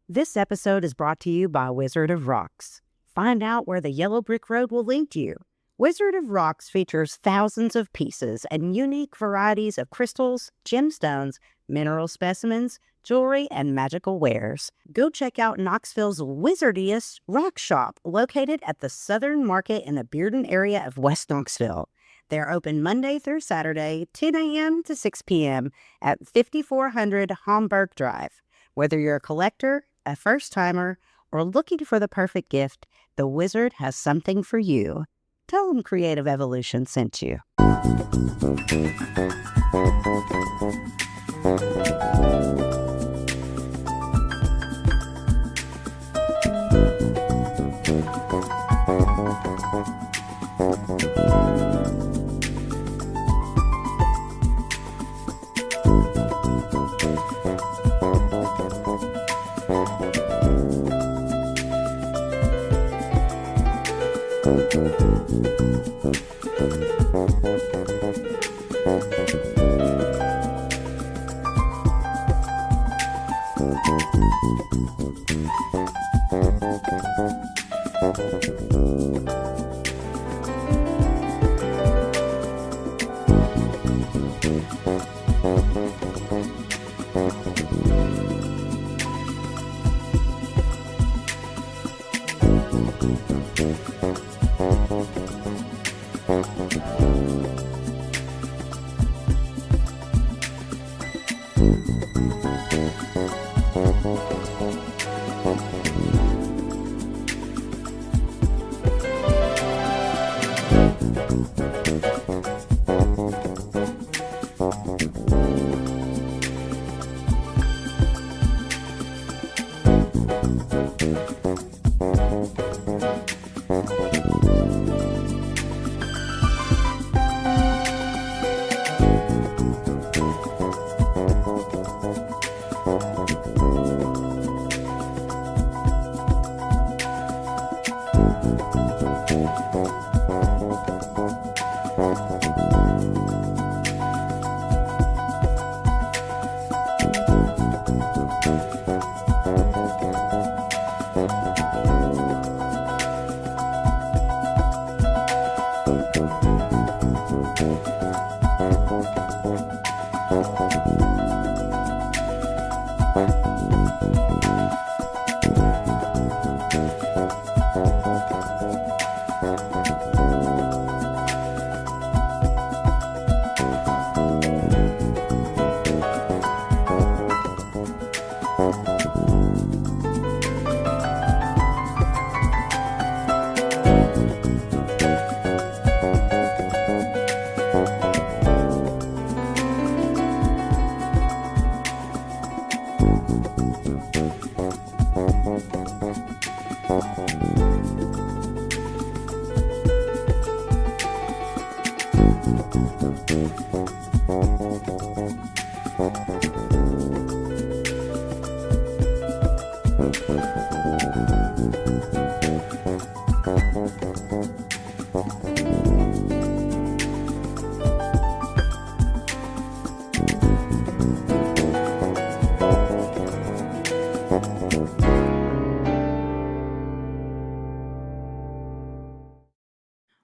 This episode is brought to you by Wizard of Rocks. Find out where the yellow brick road will lead you. Wizard of Rocks features thousands of pieces and unique varieties of crystals, gemstones, mineral specimens, jewelry, and magical wares. Go check out Knoxville's wizardiest rock shop, located at the Southern Market in the Bearden area of West Knoxville. They're open Monday through Saturday, 10 a.m. to 6 p.m. at 5400 Homburg Drive. Whether you're a collector, a first-timer, or looking for the perfect gift, the Wizard has something for you. Tell them Creative Evolution sent you.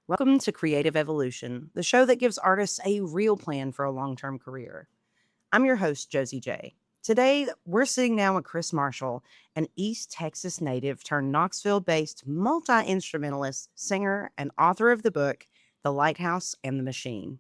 Welcome to Creative Evolution, the show that gives artists a real plan for a long-term career. I'm your host, Josie J. Today, we're sitting down with Chris Marshall, an East Texas native turned Knoxville-based multi-instrumentalist, singer, and author of the book, The Lighthouse and the Machine.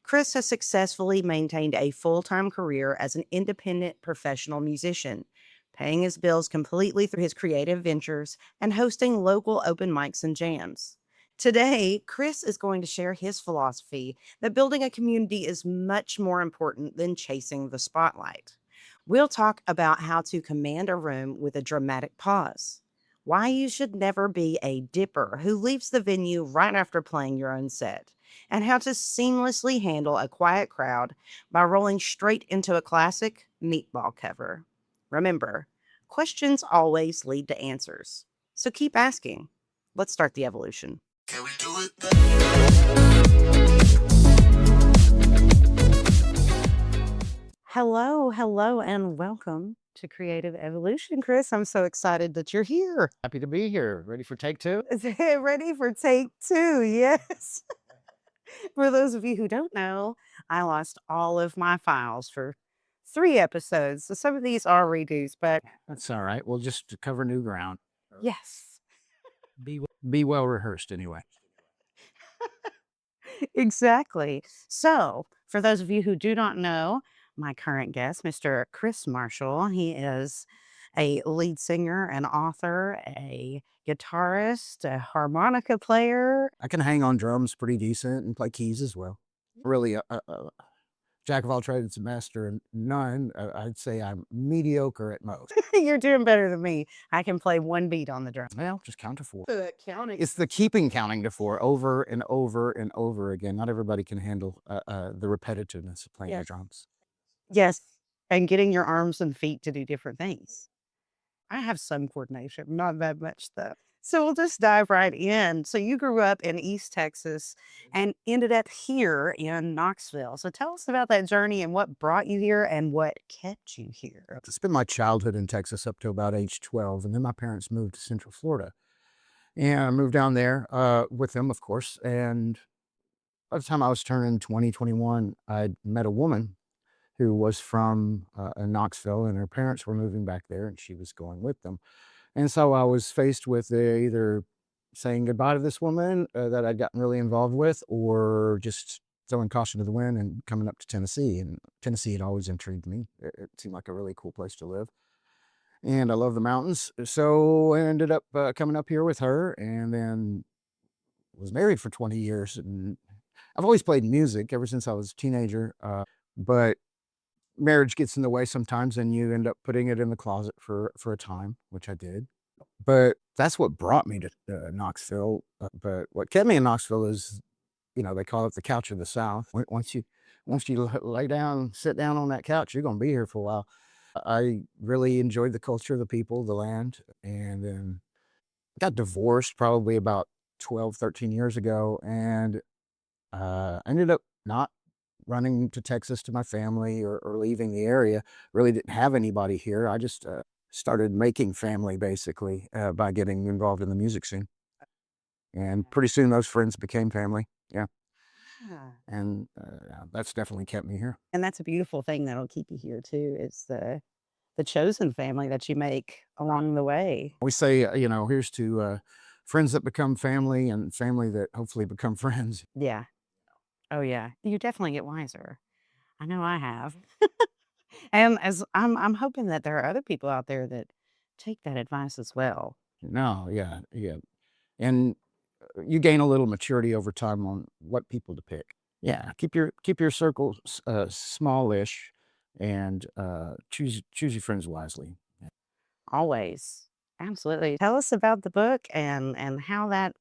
Chris has successfully maintained a full-time career as an independent professional musician, paying his bills completely through his creative ventures and hosting local open mics and jams. Today, Chris is going to share his philosophy that building a community is much more important than chasing the spotlight. We'll talk about how to command a room with a dramatic pause, why you should never be a dipper who leaves the venue right after playing your own set, and how to seamlessly handle a quiet crowd by rolling straight into a classic Meatball cover. Remember, questions always lead to answers, so keep asking. Let's start the evolution. Can we do it? Hello, and welcome to Creative Evolution, Chris. I'm so excited that you're here. Happy to be here. Ready for take two? Ready for take two? Yes. For those of you who don't know, I lost all of my files for 3 episodes. So some of these are redos, but That's all right. We'll just cover new ground. yes, Be well rehearsed anyway. exactly. So, for those of you who do not know, my current guest, Mr. Chris Marshall, he is a lead singer, an author, a guitarist, a harmonica player. I can hang on drums pretty decent and play keys as well. Really, jack of all trades, master of none. I'd say I'm mediocre at most. You're doing better than me. I can play one beat on the drum. Well, just count to four. Counting. It's the keeping counting to four over and over and over again. Not everybody can handle the repetitiveness of playing the drums. Yes. And getting your arms and feet to do different things. I have some coordination, not that much though. So we'll just dive right in. So you grew up in East Texas and ended up here in Knoxville. So tell us about that journey and what brought you here and what kept you here. I spent my childhood in Texas up to about age 12, and then my parents moved to Central Florida. And I moved down there with them, of course. And by the time I was turning 20, 21, I'd met a woman who was from Knoxville, and her parents were moving back there, and she was going with them. And so I was faced with either saying goodbye to this woman that I'd gotten really involved with, or just throwing caution to the wind and coming up to Tennessee. And Tennessee had always intrigued me. It seemed like a really cool place to live. And I love the mountains. So I ended up coming up here with her, and then was married for 20 years. And I've always played music ever since I was a teenager. But marriage gets in the way sometimes, and you end up putting it in the closet for a time, which I did. But that's what brought me to Knoxville. But what kept me in Knoxville is, they call it the couch of the South. Once you lay down, sit down on that couch, you're going to be here for a while. I really enjoyed the culture, the people, the land, and then got divorced probably about 12, 13 years ago, and ended up not running to Texas to my family or leaving the area. Really didn't have anybody here. I just started making family basically by getting involved in the music scene. And pretty soon those friends became family. Yeah. Yeah. And that's definitely kept me here. And that's a beautiful thing that'll keep you here too. Is the chosen family that you make along the way. We say, here's to friends that become family and family that hopefully become friends. Yeah. Oh yeah. You definitely get wiser. I know I have. And as I'm hoping that there are other people out there that take that advice as well. No, yeah, yeah. And you gain a little maturity over time on what people to pick. Yeah, keep your circle smallish, and choose your friends wisely. Always. Absolutely. Tell us about the book and how that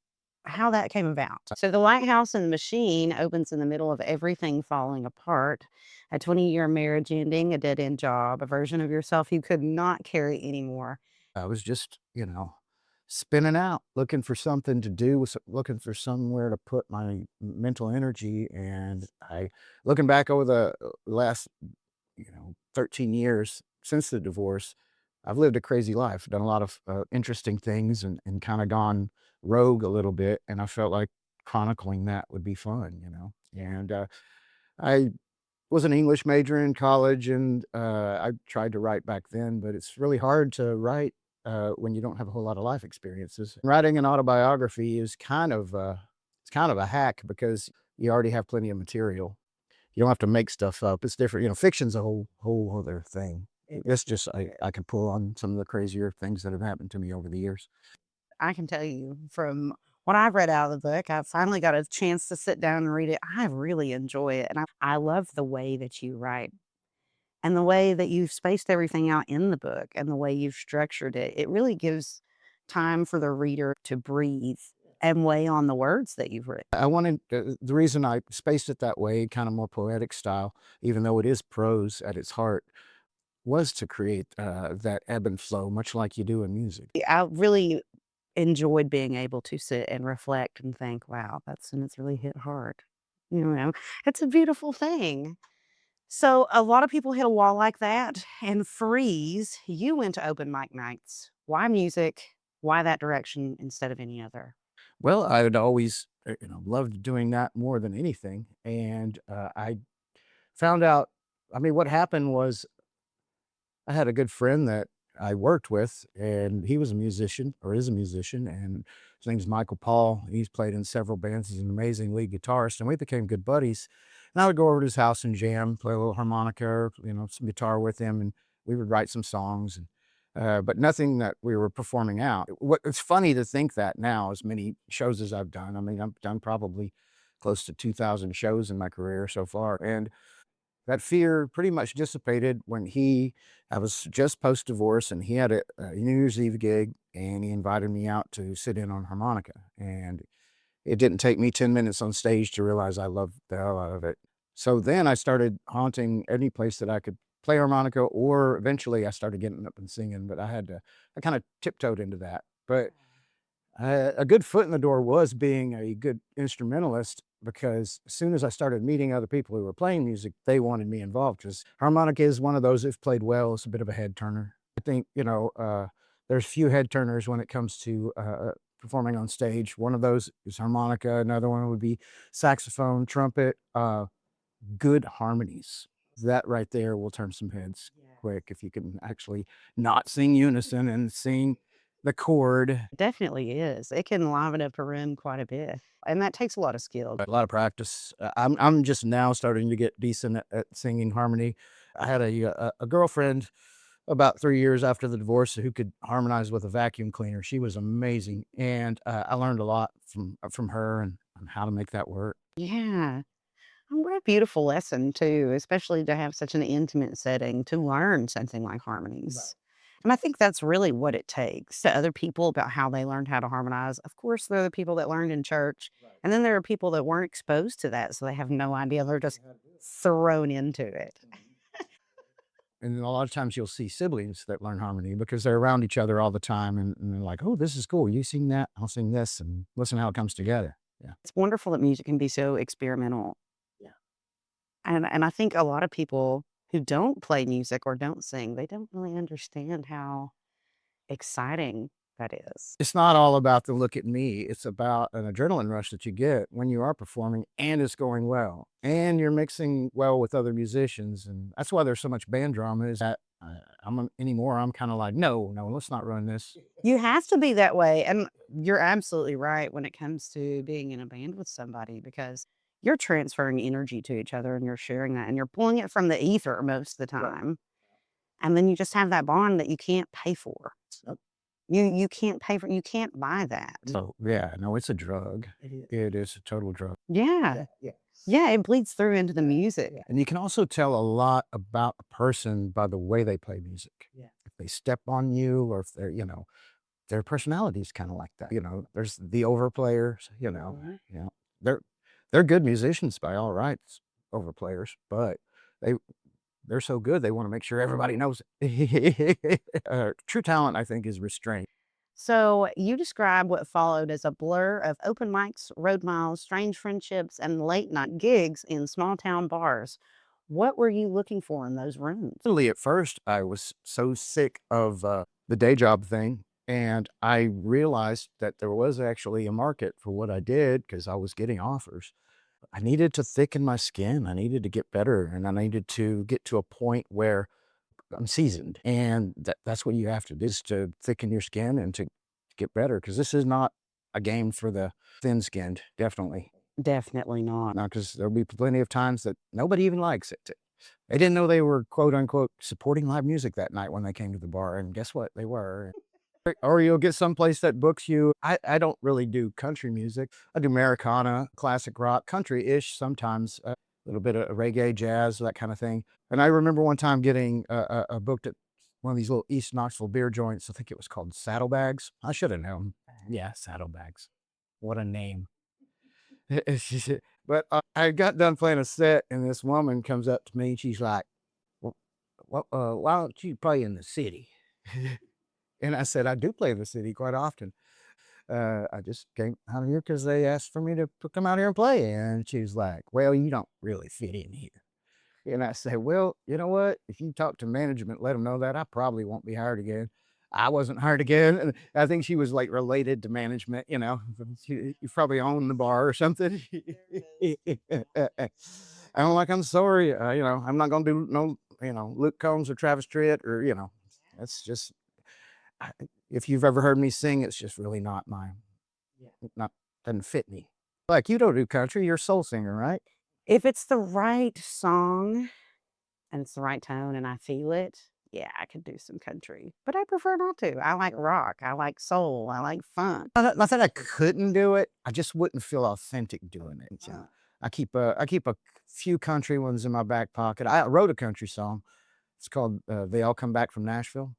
came about. So the Lighthouse and the Machine opens in the middle of everything falling apart. A 20-year marriage ending, a dead-end job, a version of yourself you could not carry anymore. I was just, spinning out, looking for something to do, looking for somewhere to put my mental energy, and looking back over the last 13 years since the divorce, I've lived a crazy life, done a lot of interesting things, and kind of gone rogue a little bit. And I felt like chronicling that would be fun. And I was an English major in college, and I tried to write back then, but it's really hard to write when you don't have a whole lot of life experiences. Writing an autobiography is it's kind of a hack because you already have plenty of material. You don't have to make stuff up. It's different. Fiction's a whole other thing. It's just I can pull on some of the crazier things that have happened to me over the years. I can tell you from what I've read out of the book, I finally got a chance to sit down and read it. I really enjoy it. And I love the way that you write and the way that you've spaced everything out in the book and the way you've structured it. It really gives time for the reader to breathe and weigh on the words that you've written. I wanted the reason I spaced it that way, kind of more poetic style, even though it is prose at its heart, was to create that ebb and flow, much like you do in music. I really enjoyed being able to sit and reflect and think, wow, and it's really hit hard. You know, it's a beautiful thing. So a lot of people hit a wall like that and freeze. You went to open mic nights. Why music? Why that direction instead of any other? Well, I had always, loved doing that more than anything, and, I found out I mean, what happened was I had a good friend that I worked with, and he was a musician or is a musician, and his name's Michael Paul. He's played in several bands. He's an amazing lead guitarist, and we became good buddies. And I would go over to his house and jam, play a little harmonica, or, some guitar with him, and we would write some songs, and but nothing that we were performing out. It's funny to think that now, as many shows as I've done. I mean, I've done probably close to 2,000 shows in my career so far, and that fear pretty much dissipated when I was just post-divorce, and he had a New Year's Eve gig, and he invited me out to sit in on harmonica, and it didn't take me 10 minutes on stage to realize I loved the hell out of it. So then I started haunting any place that I could play harmonica, or eventually I started getting up and singing, but I kinda tiptoed into that. But a good foot in the door was being a good instrumentalist, because as soon as I started meeting other people who were playing music, they wanted me involved because harmonica is one of those, if played well, it's a bit of a head turner. I think, there's few head turners when it comes to performing on stage. One of those is harmonica. Another one would be saxophone, trumpet, good harmonies. That right there will turn some heads quick if you can actually not sing unison and sing the chord. It definitely is. It can liven up a room quite a bit. And that takes a lot of skill. A lot of practice. I'm just now starting to get decent at singing harmony. I had a girlfriend about 3 years after the divorce who could harmonize with a vacuum cleaner. She was amazing, and, I learned a lot from her and on how to make that work. Yeah. And what a beautiful lesson too, especially to have such an intimate setting to learn something like harmonies. And I think that's really what it takes to other people about how they learned how to harmonize. Of course, there are the people that learned in church, and then there are people that weren't exposed to that, so they have no idea. They're just thrown into it. And a lot of times you'll see siblings that learn harmony because they're around each other all the time, and they're like, "Oh, this is cool. You sing that, I'll sing this, and listen how it comes together." Yeah. It's wonderful that music can be so experimental. Yeah. And I think a lot of people who don't play music or don't sing, they don't really understand how exciting that is. It's not all about the "look at me." It's about an adrenaline rush that you get when you are performing and it's going well, and you're mixing well with other musicians, and that's why there's so much band drama is that, anymore, I'm kinda like, "No, no, let's not run this." You have to be that way, and you're absolutely right when it comes to being in a band with somebody because you're transferring energy to each other and you're sharing that and you're pulling it from the ether most of the Right. time. And then you just have that bond that you can't pay for. Yep. You can't pay for you can't buy that. Oh, yeah, no, it's a drug. It is. It is a total drug. Yeah. Yeah, it bleeds through into the music. And you can also tell a lot about a person by the way they play music. Yeah. If they step on you, or if they're, their personality is kinda like that. There's the overplayers, Mhm. they're they're good musicians by all rights, overplayers, but they they're so good, they wanna make sure everybody knows it. True talent, I think, is restraint. So you describe what followed as a blur of open mics, road miles, strange friendships, and late night gigs in small town bars. What were you looking for in those rooms? Really, at first, I was so sick of, the day job thing, and I realized that there was actually a market for what I did because I was getting offers. I needed to thicken my skin, I needed to get better, and I needed to get to a point where I'm seasoned, and that's what you have to do, is to thicken your skin and to get better, because this is not a game for the thin-skinned, definitely. Definitely not. Not, because 'cause there'll be plenty of times that nobody even likes it. They didn't know they were, quote, unquote, "supporting live music" that night when they came to the bar, and guess what? They were. Or you'll get someplace that books you. I don't really do country music. I do Americana, classic rock, country-ish sometimes, a little bit of reggae, jazz, that kinda thing. And I remember one time getting, booked at one of these little East Knoxville beer joints. I think it was called Saddlebags. I shoulda known. Yeah, Saddlebags. What a name. But, I got done playing a set, and this woman comes up to me, and she's like, "Well, why don't you play in the city?" And I said, "I do play in the city quite often. I just came out here because they asked for me to come out here and play." And she's like, "Well, you don't really fit in here." And I say, well, you know what? If you talk to management, let them know that I probably won't be hired again. I wasn't hired again. And I think she was like related to management, you know, you probably own the bar or something. I'm like, I'm sorry. You know, I'm not going to do no, you know, Luke Combs or Travis Tritt or, you know, that's just, I, if you've ever heard me sing, it's just really not not, doesn't fit me. Like, you don't do country, you're a soul singer, right? If it's the right song and it's the right tone and I feel it, yeah, I could do some country, but I prefer not to. I like rock, I like soul, I like funk. Not that I couldn't do it, I just wouldn't feel authentic doing it, you know? I keep a few country ones in my back pocket. I wrote a country song. It's called, "They All Come Back from Nashville."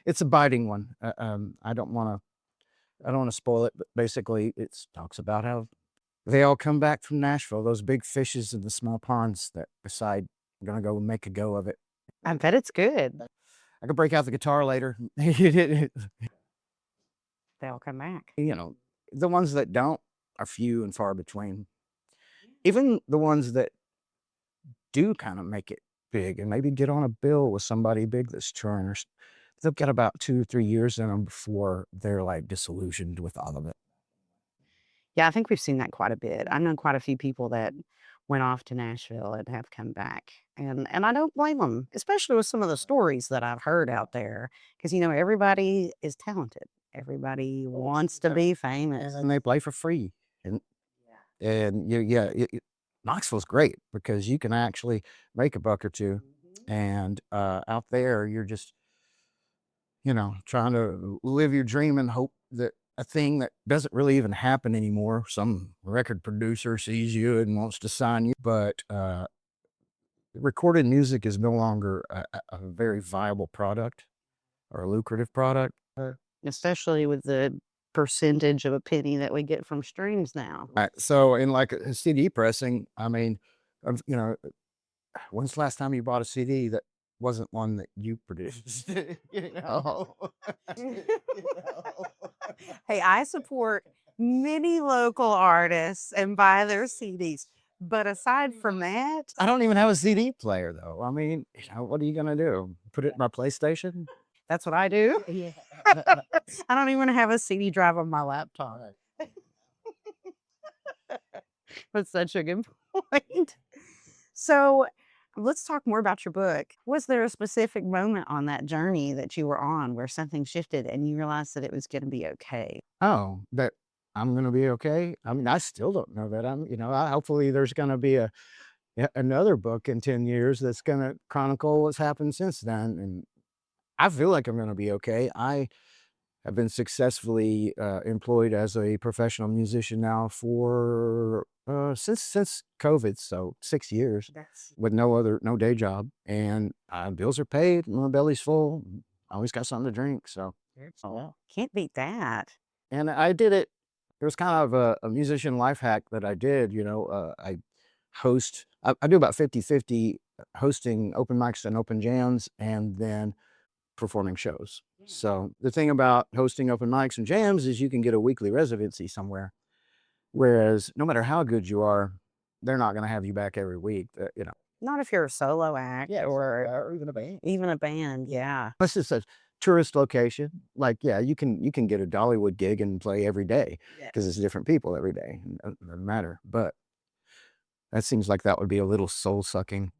It's a biting one. I don't wanna spoil it, but basically, it talks about how they all come back from Nashville, those big fishes in the small ponds that decide, "I'm gonna go make a go of it." I bet it's good. I could break out the guitar later. They'll come back. You know, the ones that don't are few and far between. Even the ones that do kind of make it big and maybe get on a bill with somebody big that's touring, they'll get about 2 or 3 years in them before they're like disillusioned with all of it. Yeah, I think we've seen that quite a bit. I know quite a few people that went off to Nashville and have come back, and I don't blame them, especially with some of the stories that I've heard out there. Because everybody is talented. Everybody wants to be famous. And they play for free. And yeah, Knoxville's great because you can actually make a buck or two. And out there, you're just, you know, trying to live your dream and hope that a thing that doesn't really even happen anymore. Some record producer sees you and wants to sign you, but recorded music is no longer a very viable product or a lucrative product. Especially with the percentage of a penny that we get from streams now. Right. So in like a CD pressing, I mean, you know, when's the last time you bought a CD that wasn't one that you produced? You know? You know? Hey, I support many local artists and buy their CDs. But aside from that, I don't even have a CD player though. I mean, you know, what are you gonna do? Put it in my PlayStation? that's what I do. Yeah. I don't even have a CD drive on my laptop. That's such a good point. So let's talk more about your book. Was there a specific moment on that journey that you were on where something shifted and you realized that it was going to be okay? Oh, that I'm gonna be okay? I mean, I still don't know that. You know, hopefully there's gonna be another book in 10 years that's gonna chronicle what's happened since then. And I feel like I'm gonna be okay. I have been successfully employed as a professional musician now for since COVID, so 6 years That's with no day job, and bills are paid, my belly's full, I always got something to drink. So, well, can't beat that. and I did it. It was kind of a musician life hack that I did. You know, I do about 50-50 hosting open mics and open jams, and then performing shows. So the thing about hosting open mics and jams is you can get a weekly residency somewhere. Whereas no matter how good you are, they're not going to have you back every week. You know, Not if you're a solo act or even a band. even a band. Yeah. Unless it's a tourist location, like yeah, you can get a Dollywood gig and play every day Yeah. because it's different people every day. It doesn't matter. But that seems like that would be a little soul sucking.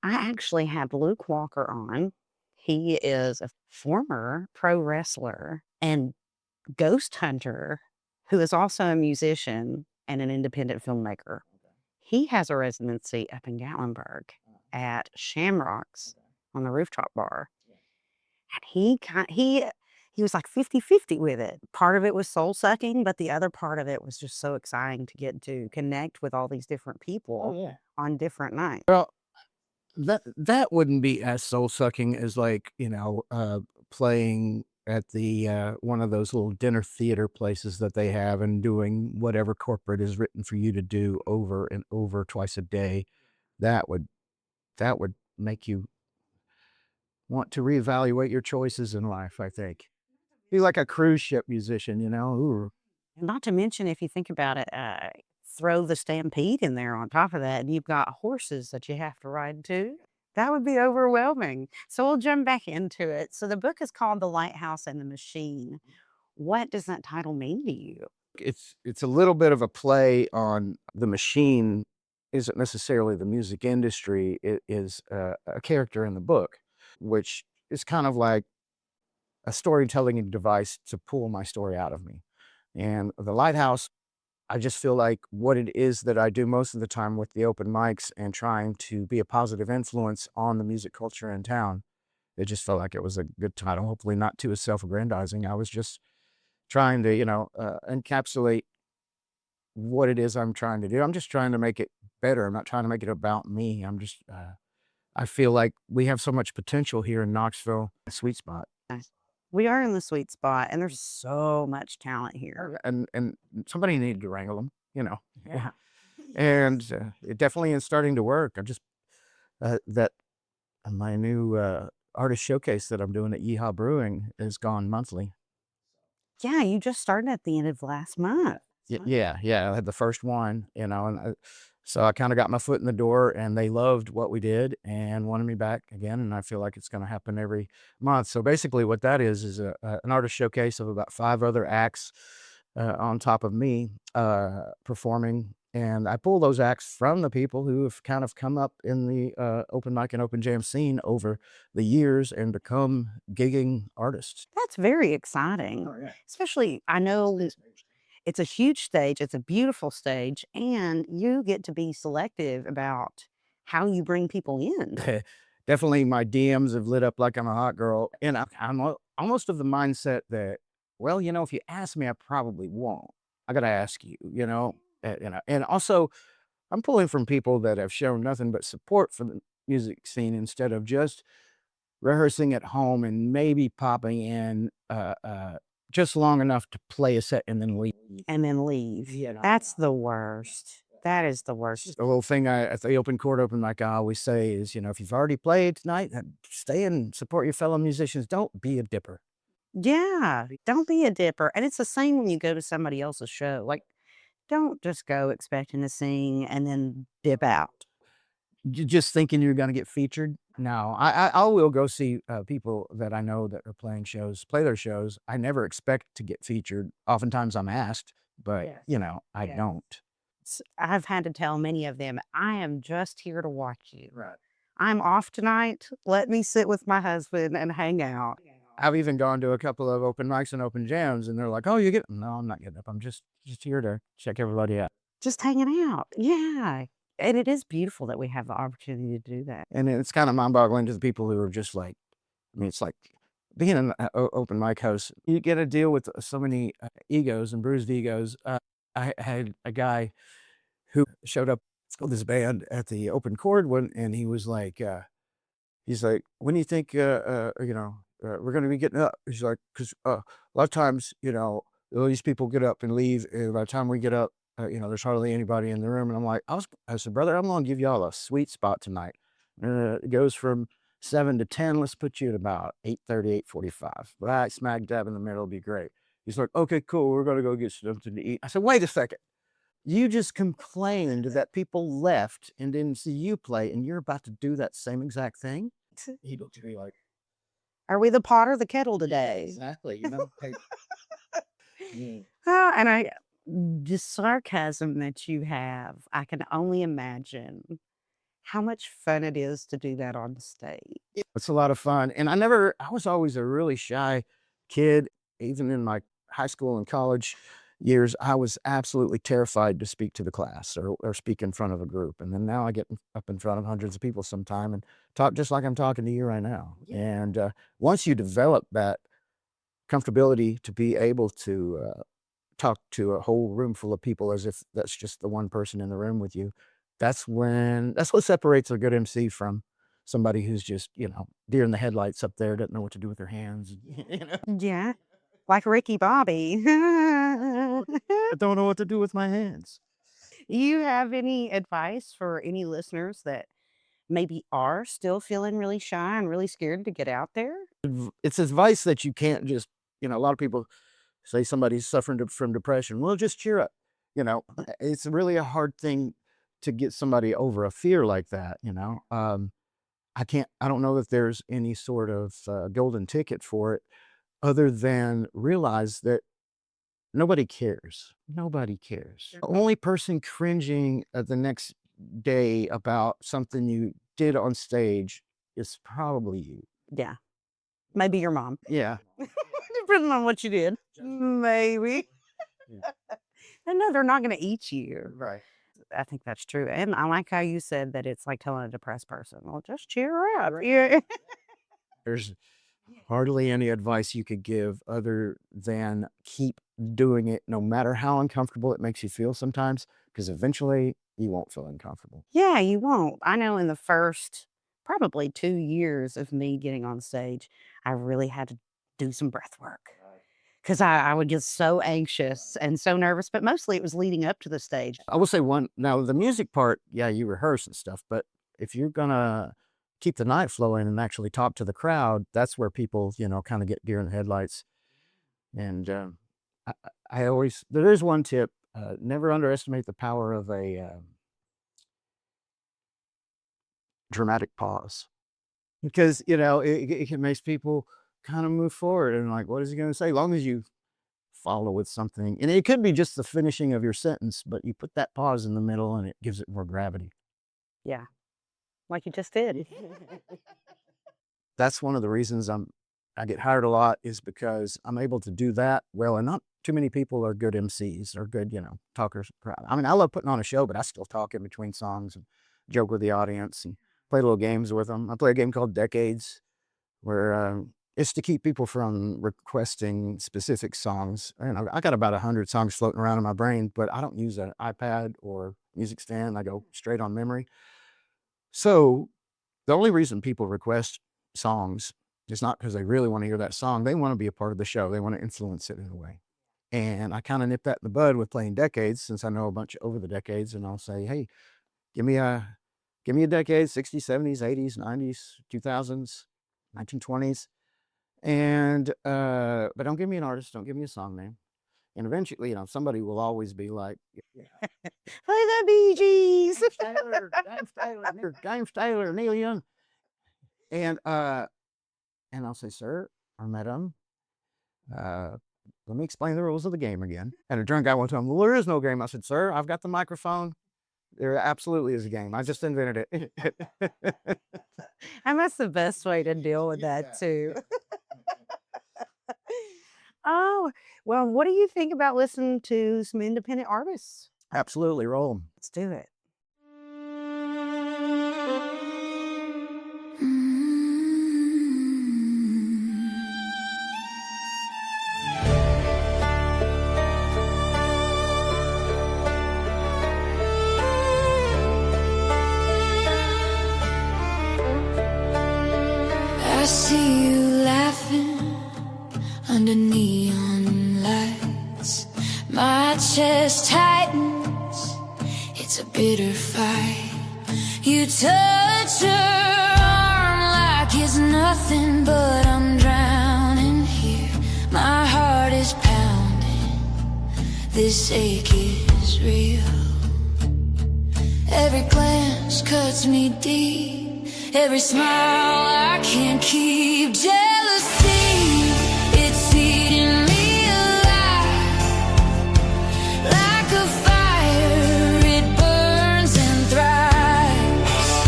I actually had Luke Walker on. He is a former pro wrestler and ghost hunter who is also a musician and an independent filmmaker. He has a residency up in Gatlinburg at Shamrocks on the rooftop bar. And he was like 50-50 with it. Part of it was soul sucking, but the other part of it was just so exciting to get to connect with all these different people Yeah. on different nights. Well, that wouldn't be as soul sucking as like, you know, playing at the one of those little dinner theater places that they have and doing whatever corporate is written for you to do over and over twice a day. That would that would make you want to reevaluate your choices in life, I think. Be like a cruise ship musician, you know. Ooh. Not to mention, if you think about it, throw the stampede in there on top of that, and you've got horses that you have to ride too. That would be overwhelming. So we'll jump back into it. So the book is called The Lighthouse and the Machine. What does that title mean to you? It's a little bit of a play on the machine isn't necessarily the music industry. It is a character in the book, which is kind of like a storytelling device to pull my story out of me. And the Lighthouse, I just feel like what it is that I do most of the time with the open mics and trying to be a positive influence on the music culture in town. It just felt like it was a good title. Hopefully not too self-aggrandizing. I was just trying to, encapsulate what it is I'm trying to do. I'm just trying to make it better. I'm not trying to make it about me. I feel like we have so much potential here in Knoxville, a sweet spot. Nice. We are in the sweet spot, and there's so much talent here. And somebody needed to wrangle them, Yeah. and it definitely is starting to work. I'm just that my new artist showcase that I'm doing at Yeehaw Brewing is gone monthly. Yeah, you just started at the end of last month. Yeah. I had the first one, and so I kind of got my foot in the door, and they loved what we did and wanted me back again. And I feel like it's going to happen every month. So basically, what that is an artist showcase of about 5 other acts on top of me performing. And I pull those acts from the people who have kind of come up in the open mic and open jam scene over the years and become gigging artists. That's very exciting. Oh, yeah. Especially, I know it's a huge stage, it's a beautiful stage, and you get to be selective about how you bring people in. Definitely my DMs have lit up like I'm a hot girl, and almost of the mindset that, well, if you ask me, I probably won't. I gotta ask you, and also I'm pulling from people that have shown nothing but support for the music scene instead of just rehearsing at home and maybe popping in just long enough to play a set and then leave. And then leave. That's the worst. That is the worst. A little thing at the open mic I always say is, if you've already played tonight, then stay and support your fellow musicians. Don't be a dipper. Yeah, don't be a dipper. And it's the same when you go to somebody else's show. Like, don't just go expecting to sing and then dip out. Just thinking you're going to get featured. No, I will go see people that I know that are playing shows, play their shows. I never expect to get featured. Oftentimes I'm asked, but I don't. I've had to tell many of them, I am just here to watch you. Right. I'm off tonight. Let me sit with my husband and hang out. I've even gone to a couple of open mics and open jams, and they're like, "Oh, you get?" No, I'm not getting up. I'm just here to check everybody out. Just hanging out. Yeah. And it is beautiful that we have the opportunity to do that. And it's kind of mind-boggling to the people who are just like, I mean, it's like being an open mic host. You get to deal with so many egos and bruised egos. I had a guy who showed up with his band at the open chord one, and he was like, he's like, "When do you think, we're going to be getting up?" He's like, "Because a lot of times, all these people get up and leave, and by the time we get up, there's hardly anybody in the room." And I'm like, I said, "Brother, I'm going to give y'all a sweet spot tonight. It goes from 7 to 10. Let's put you at about 8:30, 8:45. Right smack dab in the middle will be great." He's like, "Okay, cool. We're going to go get something to eat." I said, "Wait a second. You just complained that people left and didn't see you play, and you're about to do that same exact thing?" He looked at me like, Are we the pot or the kettle today? exactly, hey. Mm. And the sarcasm that you have, I can only imagine how much fun it is to do that on the stage. It's a lot of fun, and I was always a really shy kid, even in my high school and college years. I was absolutely terrified to speak to the class or speak in front of a group, and then now I get up in front of hundreds of people sometime and talk just like I'm talking to you right now. And once you develop that comfortability to be able to talk to a whole room full of people as if that's just the one person in the room with you, that's what separates a good MC from somebody who's just, deer in the headlights up there, doesn't know what to do with their hands. Yeah. Like Ricky Bobby. I don't know what to do with my hands. You have any advice for any listeners that maybe are still feeling really shy and really scared to get out there? It's advice that you can't just, a lot of people say somebody's suffering from depression. Well, just cheer up. You know, it's really a hard thing to get somebody over a fear like that, you know? I don't know that there's any sort of golden ticket for it other than realize that nobody cares. Nobody cares. The only person cringing the next day about something you did on stage is probably you. Yeah. Maybe your mom. Yeah. Depending on what you did. Maybe. Yeah. And no, they're not going to eat you. Right. I think that's true. And I like how you said that it's like telling a depressed person, well, just cheer up. Yeah. There's hardly any advice you could give other than keep doing it no matter how uncomfortable it makes you feel sometimes, because eventually you won't feel uncomfortable. Yeah, you won't. I know in the first probably 2 years of me getting on stage, I really had to do some breath work because I would get so anxious and so nervous, but mostly it was leading up to the stage. I will say now the music part, yeah, you rehearse and stuff, but if you're gonna keep the night flowing and actually talk to the crowd, that's where people, you know, kind of get deer in the headlights. And there is one tip: never underestimate the power of a dramatic pause, because you know it makes people kind of move forward and like, what is he going to say? As long as you follow with something, and it could be just the finishing of your sentence, but you put that pause in the middle and it gives it more gravity. Yeah, like you just did. That's one of the reasons I get hired a lot, is because I'm able to do that well, and not too many people are good MCs or good, you know, talkers. I mean, I love putting on a show, but I still talk in between songs and joke with the audience and play little games with them. I play a game called Decades, where it's to keep people from requesting specific songs. And I got about 100 songs floating around in my brain, but I don't use an iPad or music stand. I go straight on memory. So the only reason people request songs is not because they really want to hear that song. They want to be a part of the show. They want to influence it in a way. And I kind of nip that in the bud with playing Decades, since I know a bunch over the decades, and I'll say, hey, give me a decade, 60s, 70s, 80s, 90s, 2000s, 1920s. And but don't give me an artist, don't give me a song name. And eventually, you know, somebody will always be like, Play the Bee Gees. James Taylor, Neil Young. And I'll say, sir or madam, let me explain the rules of the game again. And a drunk guy went to him, well, there is no game. I said, sir, I've got the microphone. There absolutely is a game. I just invented it. And that's the best way to deal with that too. Oh, well, what do you think about listening to some independent artists? Absolutely, roll 'em. Let's do it. I see you laughing under neon lights. My chest tightens, it's a bitter fight. You touch her arm like it's nothing, but I'm drowning here. My heart is pounding, this ache is real. Every glance cuts me deep, every smile I can't keep. Jealousy, it's eating me alive. Like a fire, it burns and thrives.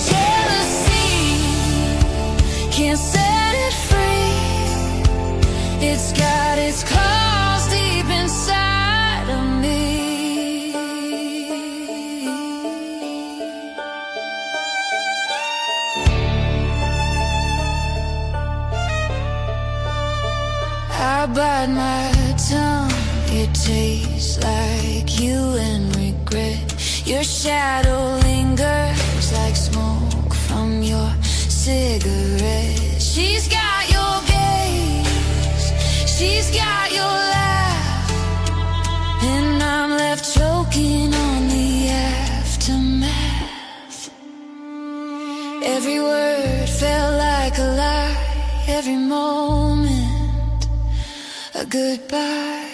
Jealousy, can't set it free. It's got its claws deep inside of me. I bite my tongue, it tastes like you and regret. Your shadow lingers like smoke from your cigarette. She's got your gaze, she's got your laugh, and I'm left choking on the aftermath. Every word felt like a lie, every moment a goodbye.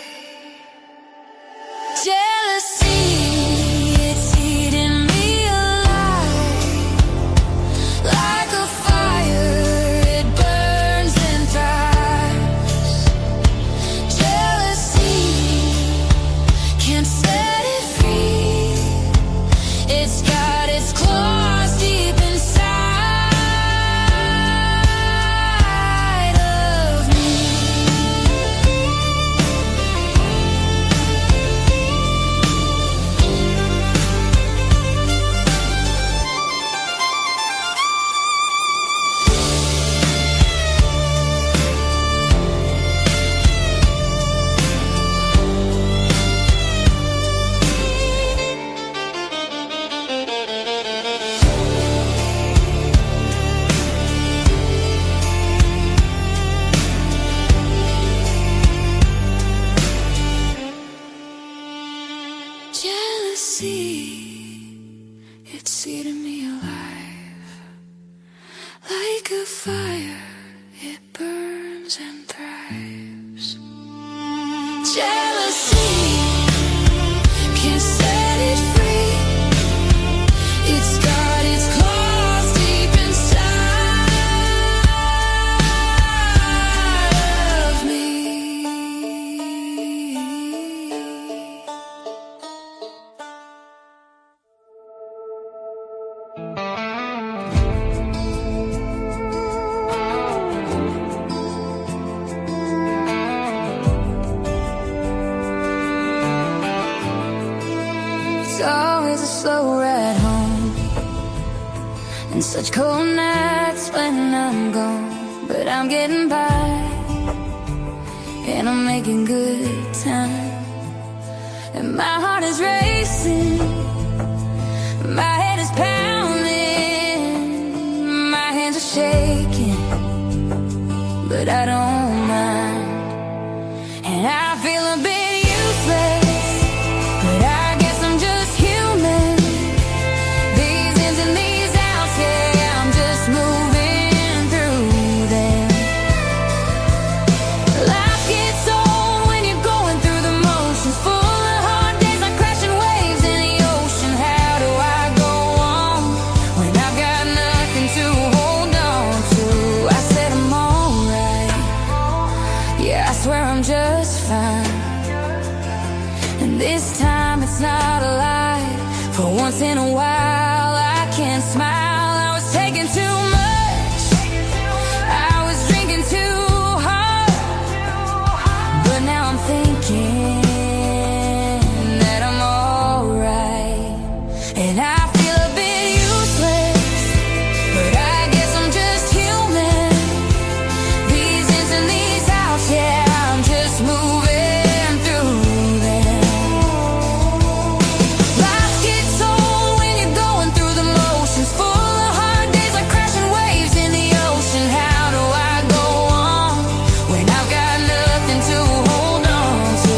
lives. Jealousy can't set it free. It's got its claws deep inside of me. It's always a slow ride home, and such cold nights when I'm gone. But I'm getting by, and I'm making good time. And my heart is racing, my head is pounding, my hands are shaking, but I don't mind. And I feel a bit useless, but I guess I'm just human. These ins and these outs, yeah, I'm just moving through them. Life gets old when you're going through the motions, full of hard days like crashing waves in the ocean. How do I go on when I've got nothing to hold on to? I said I'm alright, yeah, I swear I'm just fine. And this time it's not a lie. For once in a while I can smile. I was taking too much, I was drinking too hard, but now I'm thinking that I'm alright. And I feel a bit useless, but I guess I'm just human. These ins and these outs, yeah, I'm just moving through them. Life gets old when you're going through the motions, full of hard days like crashing waves in the ocean. How do I go on when I've got nothing to hold on to?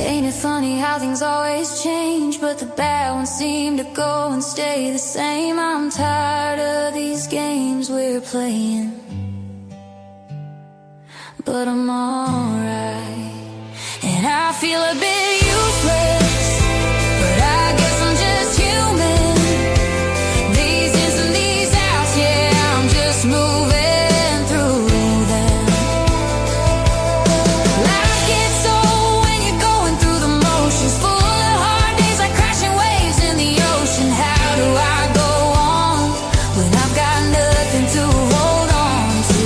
Ain't it funny how things always change, but the bad ones seem to go and stay the same. I'm tired of these games we're playing, but I'm alright. And I feel a bit useless, but I guess I'm just human. These ins and these outs, yeah, I'm just moving through them. Life gets old when you're going through the motions, full of hard days like crashing waves in the ocean. How do I go on when I've got nothing to hold on to?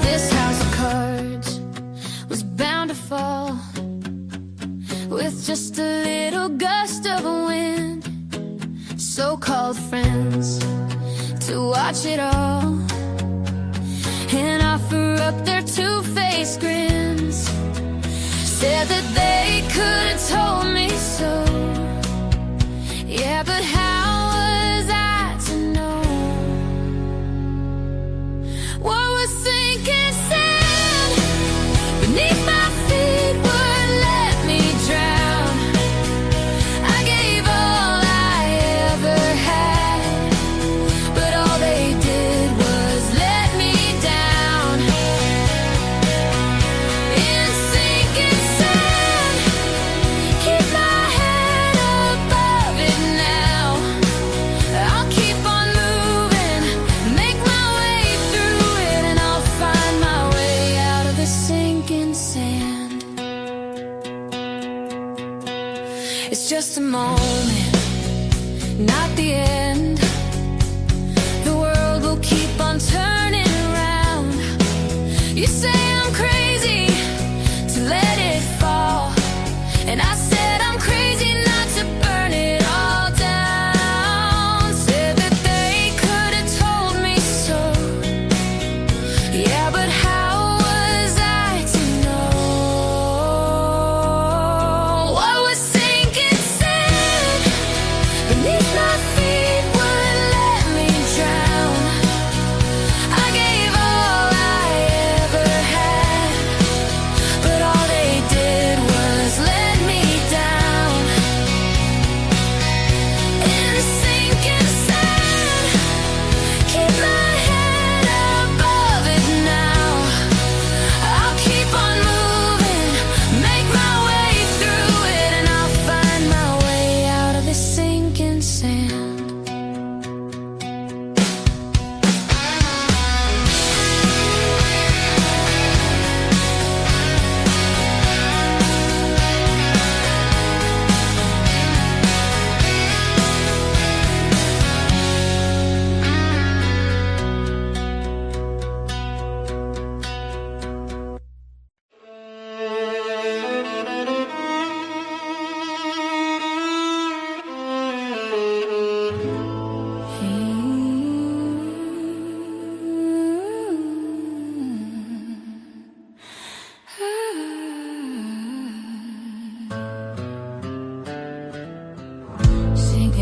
This house of cards was bound to fall with just a little gust of a wind. So-called friends to watch it all and offer up their two-faced grins. Said that they could have told me so. Yeah, but how was I to know? What was sinking sand beneath my feet would let me drown. I gave all I ever had, but all they did was let me down. In sinking sand, keep my head above it now. I'll keep on moving, make my way through it, and I'll find my way out of the sinking sand. It's just a moment, not the end. The world will keep on turning around. You say I'm crazy to let it fall, and I said I'm crazy not to burn it all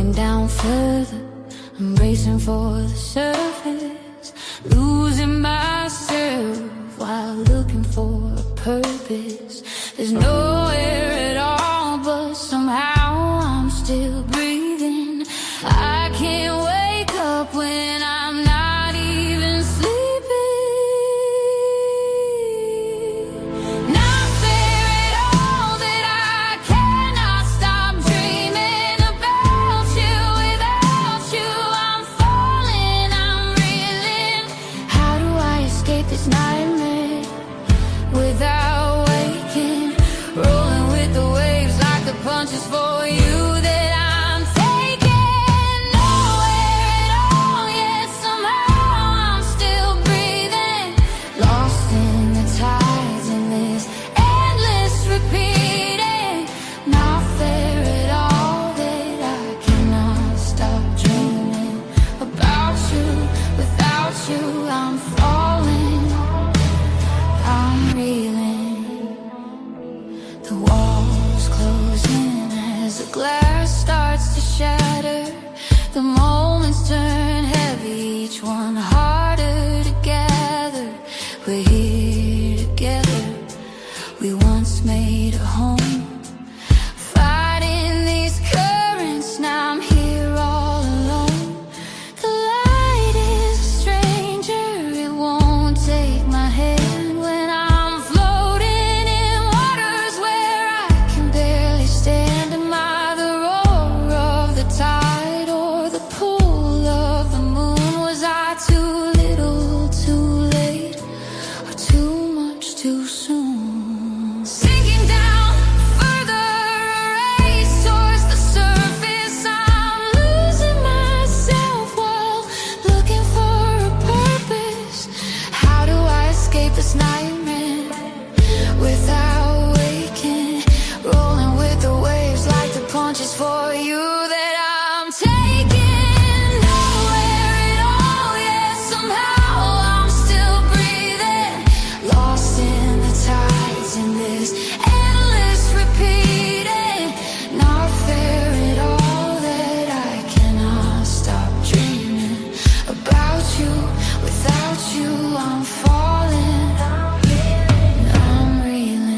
sinking down further. I'm racing for the surface, losing myself while looking for a purpose. There's nowhere at all, but somehow I'm still breathing. I can't wake up when I'm not even sleeping. Not fair at all that I cannot stop dreaming about you. Without you, I'm falling, I'm reeling. How do I escape this nightmare without waking? Rolling with the waves like the punches for you that I'm taking. Nowhere at all, yet somehow I'm still breathing. Lost in the tides in this endless repeating. Not fair at all that I cannot stop dreaming about you. Without you, I'm falling, I'm reeling. The walls close in as the glass starts to shatter. The moments turn heavy, each one harder to gather. We're here together, we once made a home. Fighting these currents, now I'm here all alone. The light is a stranger, it won't take my hand when I'm floating in waters where I can barely stand. Am I the roar of the tide or the pull of the moon? Was I too little, too late, or too much too soon? Sinking down further, a race towards the surface. I'm losing myself while looking for a purpose. How do I escape this nightmare without waking? Rolling with the waves like the punches for you that I'm taking. Nowhere at all, yet somehow I'm still breathing. Lost in the tides in this endless repeating. Not fair at all that I cannot stop dreaming about you. Without you, I'm falling, I'm reeling.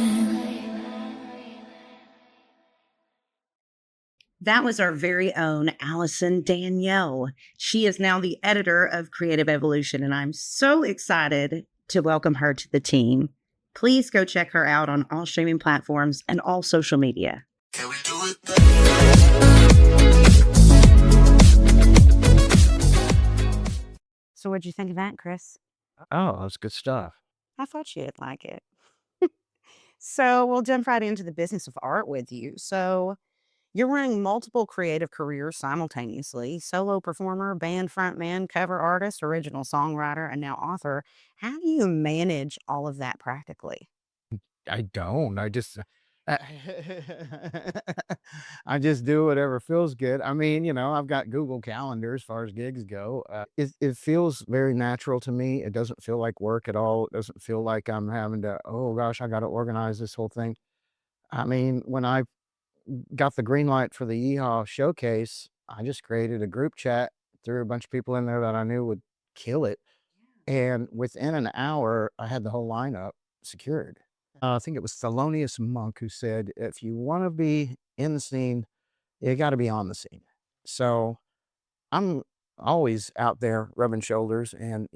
That was our very own Allison Danielle. She is now the editor of Creative Evolution, and I'm so excited to welcome her to the team. Please go check her out on all streaming platforms and all social media. Can we do it? So, what'd you think of that, Chris? Oh, that's good stuff. I thought you'd like it. So, we'll jump right into the business of art with you. So, you're running multiple creative careers simultaneously: solo performer, band frontman, cover artist, original songwriter, and now author. How do you manage all of that practically? I don't. I I just do whatever feels good. I mean, I've got Google Calendar as far as gigs go. It feels very natural to me. It doesn't feel like work at all. It doesn't feel like I'm having to, oh gosh, I got to organize this whole thing. I mean, when I got the green light for the Yeehaw showcase, I just created a group chat, threw a bunch of people in there that I knew would kill it. And within an hour, I had the whole lineup secured. I think it was Thelonious Monk who said, if you want to be in the scene, you got to be on the scene. So I'm always out there rubbing shoulders and,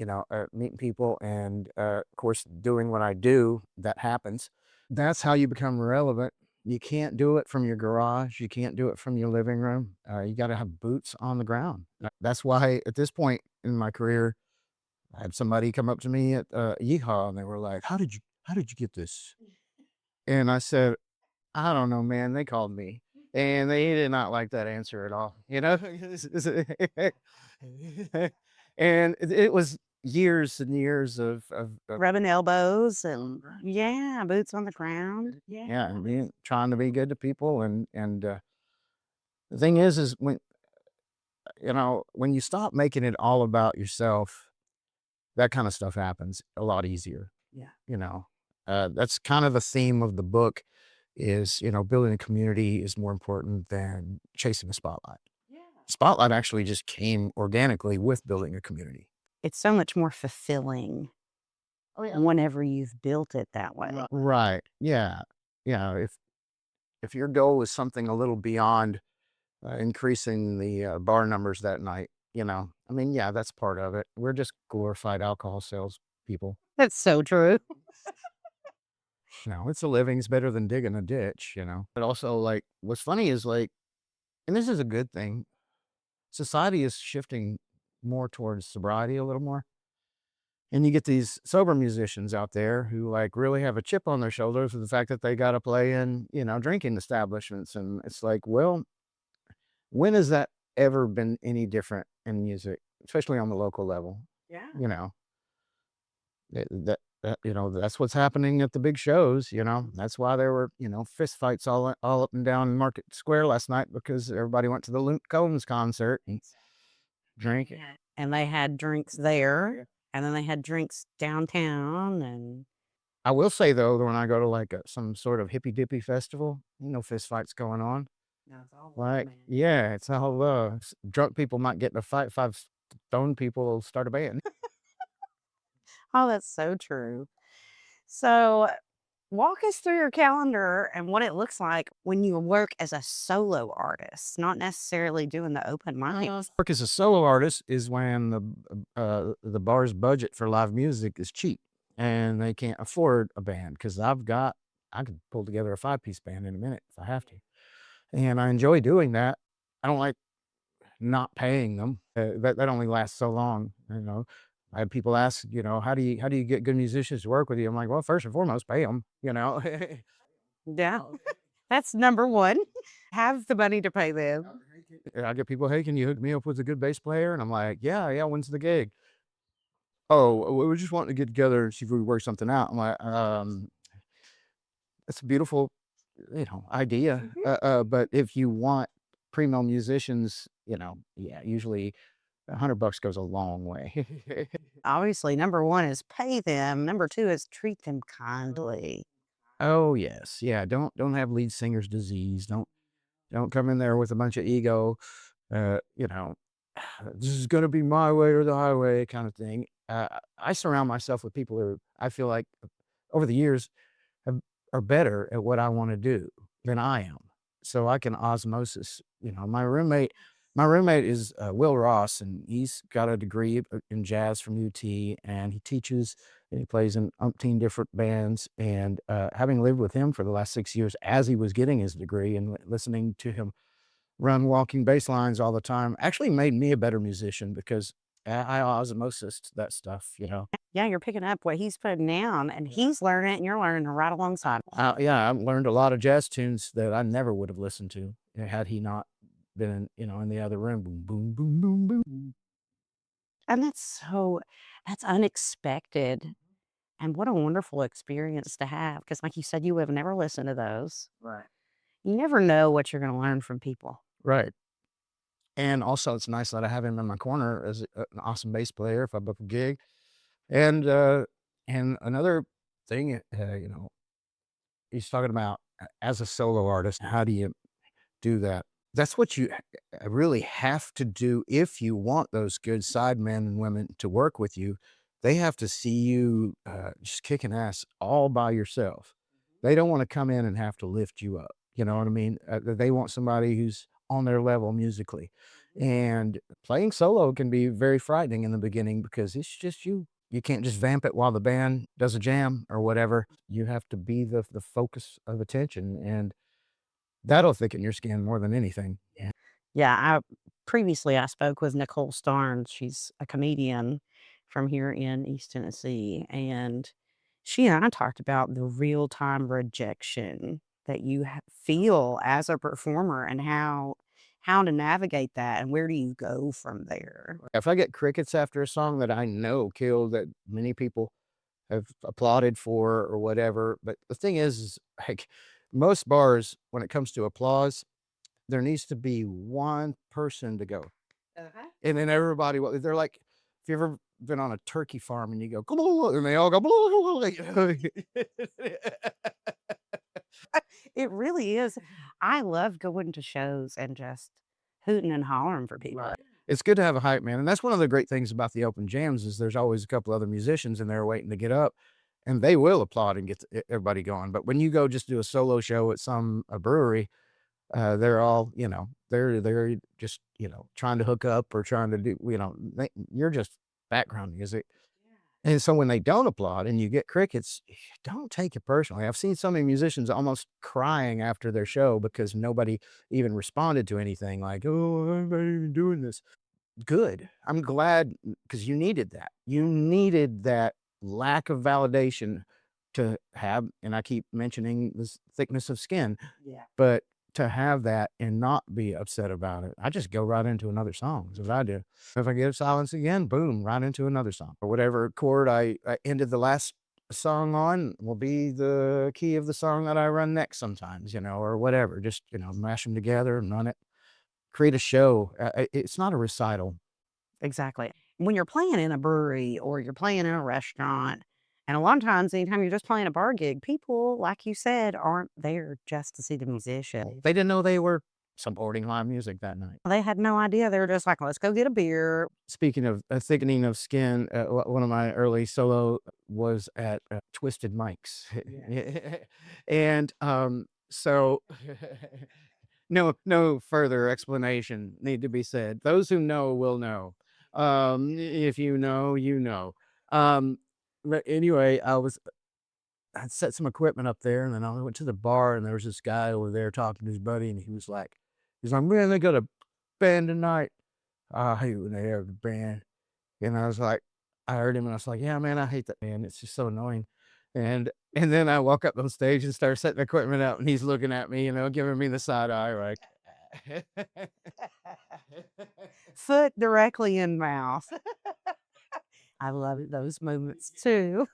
meeting people and, of course, doing what I do. That happens. That's how you become relevant. You can't do it from your garage. You can't do it from your living room. You got to have boots on the ground. That's why at this point in my career, I had somebody come up to me at Yeehaw and they were like, how did you get this? And I said, I don't know, man. They called me and they did not like that answer at all, and it was years and years of Rubbing elbows and, yeah, boots on the ground. yeah, and trying to be good to people. And the thing is when you stop making it all about yourself, that kind of stuff happens a lot easier. Yeah. That's kind of the theme of the book is, building a community is more important than chasing the spotlight. Spotlight actually just came organically with building a community. It's so much more fulfilling whenever you've built it that way. Right. Yeah. Yeah. If your goal is something a little beyond increasing the bar numbers that night, I mean, yeah, that's part of it. We're just glorified alcohol sales people. That's so true. It's a living. It's better than digging a ditch. But also, like, what's funny is, like, and this is a good thing, society is shifting more towards sobriety a little more. And you get these sober musicians out there who, like, really have a chip on their shoulders for the fact that they got to play in, drinking establishments. And it's like, well, when has that ever been any different in music, especially on the local level? Yeah. That's what's happening at the big shows. That's why there were, fist fights all up and down Market Square last night, because everybody went to the Luke Combs concert and drank it. And they had drinks there, and then they had drinks downtown. And I will say, though, that when I go to, like, some sort of hippy dippy festival, fist fights going on. Like, yeah, it's all drunk people might get in a fight. 5 stoned people will start a band. oh, that's so true. So, walk us through your calendar and what it looks like when you work as a solo artist, not necessarily doing the open mics. Work as a solo artist is when the bar's budget for live music is cheap and they can't afford a band, because I could pull together a 5-piece band in a minute if I have to. And I enjoy doing that. I don't like not paying them. That only lasts so long. I have people ask, how do you get good musicians to work with you? I'm like, well, first and foremost, pay them. Yeah, that's number one. Have the money to pay them. I get people, hey, can you hook me up with a good bass player? And I'm like, yeah, when's the gig? Oh, we just want to get together and see if we work something out. I'm like, that's a beautiful, idea. But if you want primo musicians, yeah, usually $100 goes a long way. Obviously, number one is pay them. Number two is treat them kindly. Oh yes, yeah. Don't have lead singer's disease. Don't come in there with a bunch of ego. Uh, you know, this is gonna be my way or the highway kind of thing. I surround myself with people who I feel like over the years have, are better at what I want to do than I am, so I can osmosis. My roommate is Will Ross, and he's got a degree in jazz from UT, and he teaches and he plays in umpteen different bands. And having lived with him for the last 6 years as he was getting his degree, and listening to him run walking bass lines all the time actually made me a better musician, because I osmosis that stuff. Yeah, you're picking up what he's putting down, and he's learning it, and you're learning right alongside him. Yeah, I've learned a lot of jazz tunes that I never would have listened to had he not been in the other room. Boom, boom, boom, boom, boom. And that's unexpected. And what a wonderful experience to have. Because, like you said, you would have never listened to those. Right. You never know what you're going to learn from people. Right. And also, it's nice that I have him in my corner as an awesome bass player if I book a gig. And another thing, he's talking about as a solo artist, how do you do that? That's what you really have to do if you want those good side men and women to work with you. They have to see you just kicking ass all by yourself. They don't want to come in and have to lift you up. You know what I mean? They want somebody who's on their level musically. And playing solo can be very frightening in the beginning, because it's just you. You can't just vamp it while the band does a jam or whatever. You have to be the focus of attention, and that'll thicken your skin more than anything. Yeah. Yeah, previously I spoke with Nicole Starnes. She's a comedian from here in East Tennessee, and she and I talked about the real-time rejection that you feel as a performer, and how to navigate that, and where do you go from there. If I get crickets after a song that I know killed, that many people have applauded for or whatever, but the thing is like most bars, when it comes to applause, there needs to be one person to go. And then everybody, they're like, if you've ever been on a turkey farm and you go, come on, and they all go, It really is. I love going to shows and just hooting and hollering for people. Right. It's good to have a hype man, and that's one of the great things about the open jams is there's always a couple other musicians in there waiting to get up, and they will applaud and get everybody going. But when you go just do a solo show at a brewery, they're all, they're just, trying to hook up or trying to do, you're just background music. And so when they don't applaud and you get crickets, don't take it personally. I've seen so many musicians almost crying after their show because nobody even responded to anything like, oh, I'm not even doing this. Good. I'm glad because you needed that. You needed that lack of validation to have, and I keep mentioning this thickness of skin, Yeah. but to have that and not be upset about it, I just go right into another song. Is what I do. If I get silence again, boom, right into another song. Or whatever chord I ended the last song on will be the key of the song that I run next sometimes, or whatever. Just, mash them together and run it. Create a show. It's not a recital. Exactly. When you're playing in a brewery or you're playing in a restaurant, and a lot of times, anytime you're just playing a bar gig, people, like you said, aren't there just to see the musician. They didn't know they were supporting live music that night. They had no idea. They were just like, let's go get a beer. Speaking of thickening of skin, one of my early solo was at Twisted Mike's. And so no further explanation need to be said. Those who know will know. If you know, you know. But anyway, I set some equipment up there, and then I went to the bar, and there was this guy over there talking to his buddy, and he's like, man, they got a band tonight. I hate when they have a band. And I was like, I heard him, and I was like, yeah, man, I hate that band. It's just so annoying. And then I walk up on stage and start setting equipment up, and he's looking at me, giving me the side eye, right? Foot directly in mouth. I love those moments too.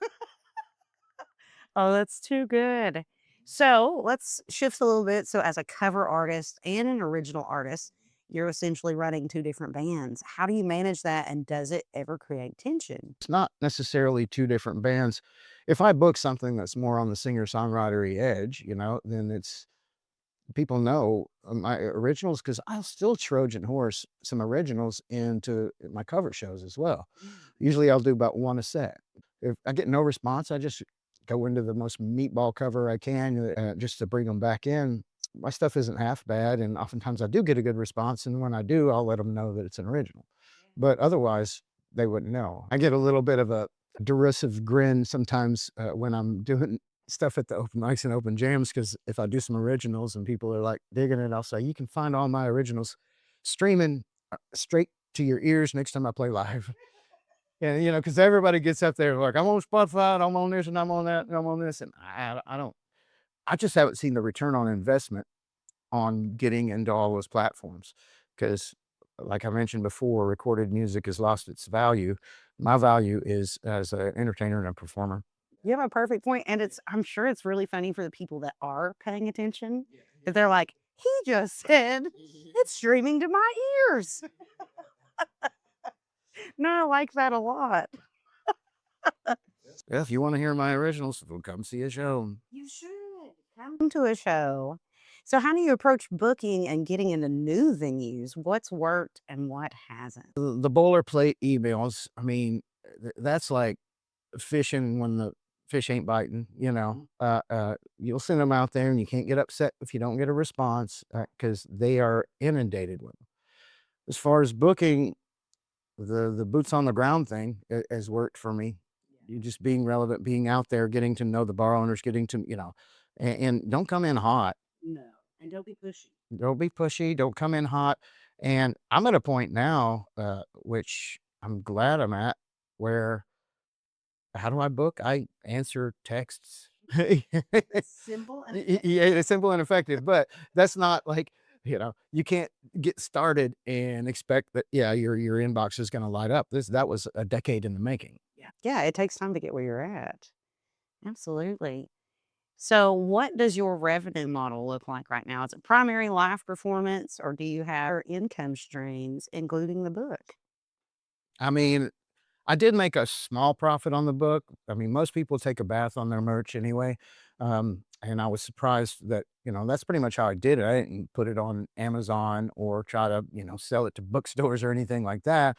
Oh, that's too good. So let's shift a little bit. So, as a cover artist and an original artist, you're essentially running two different bands. How do you manage that? And does it ever create tension? It's not necessarily two different bands. If I book something that's more on the singer-songwritery edge, then it's people know my originals because I'll still Trojan horse some originals into my cover shows as well. Usually I'll do about one a set. If I get no response, I just go into the most meatball cover I can just to bring them back in. My stuff isn't half bad, and oftentimes I do get a good response, and when I do, I'll let them know that it's an original. But otherwise, they wouldn't know. I get a little bit of a derisive grin sometimes when I'm doing stuff at the open mics and open jams, because if I do some originals and people are like digging it, I'll say, you can find all my originals streaming straight to your ears next time I play live. And, because everybody gets up there like, I'm on Spotify, and I'm on this, and I'm on that, and I'm on this. And I just haven't seen the return on investment on getting into all those platforms. Because like I mentioned before, recorded music has lost its value. My value is as an entertainer and a performer. You have a perfect point, and I'm sure it's really funny for the people that are paying attention, that they're like, he just said it's streaming to my ears. No, I like that a lot. If you want to hear my originals, well, come see a show. You should come to a show. So, how do you approach booking and getting into new venues? What's worked and what hasn't? The boilerplate emails, I mean, that's like fishing when the fish ain't biting, you'll send them out there and you can't get upset if you don't get a response because they are inundated with them. As far as booking, the boots on the ground thing has worked for me. You just being relevant, being out there, getting to know the bar owners, getting to, and don't come in hot. No, and don't be pushy. Don't be pushy. Don't come in hot. And I'm at a point now, which I'm glad I'm at, where how do I book? I answer texts. Simple and Yeah, it's simple and effective, but that's not like, you can't get started and expect that, your inbox is going to light up. That was a decade in the making. Yeah, it takes time to get where you're at. Absolutely. So, what does your revenue model look like right now? Is it primary live performance, or do you have income streams, including the book? I mean, I did make a small profit on the book. I mean, most people take a bath on their merch anyway. And I was surprised that, that's pretty much how I did it. I didn't put it on Amazon or try to, sell it to bookstores or anything like that.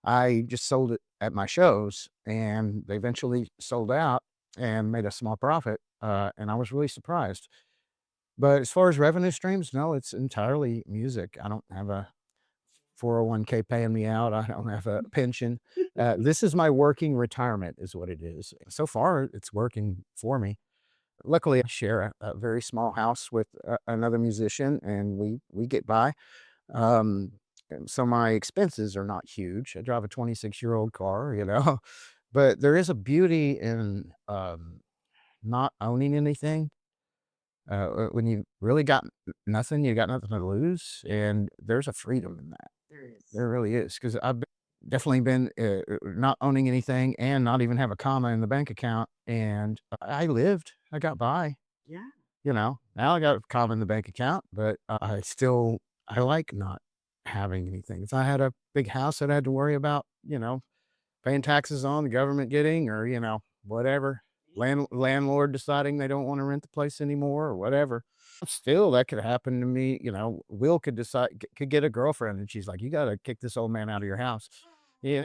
I just sold it at my shows, and they eventually sold out and made a small profit. And I was really surprised. But as far as revenue streams, no, it's entirely music. I don't have a 401k paying me out. I don't have a pension. This is my working retirement, is what it is. So far, it's working for me. Luckily, I share a very small house with another musician, and we get by. And so my expenses are not huge. I drive a 26-year-old car, but there is a beauty in not owning anything. When you really got nothing, you got nothing to lose, and there's a freedom in that. There is. There really is, because definitely been not owning anything and not even have a comma in the bank account, and I lived, I got by. Yeah. Now I got a comma in the bank account, but I like not having anything. If I had a big house that I had to worry about, paying taxes on, the government getting, or, whatever, landlord deciding they don't want to rent the place anymore or whatever. Still, that could happen to me. Will could decide, could get a girlfriend, and she's like, "You got to kick this old man out of your house." Yeah,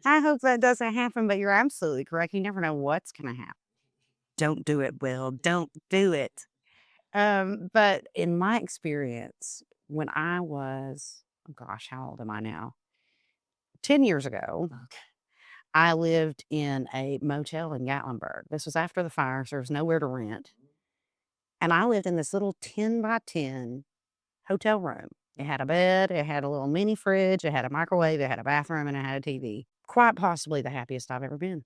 I hope that doesn't happen, but you're absolutely correct. You never know what's going to happen. Don't do it, Will. Don't do it. But in my experience, when I was, oh gosh, how old am I now? 10 years ago, I lived in a motel in Gatlinburg. This was after the fire, so there was nowhere to rent. And I lived in this little 10 by 10 hotel room. It had a bed, it had a little mini fridge, it had a microwave, it had a bathroom, and it had a TV. Quite possibly the happiest I've ever been.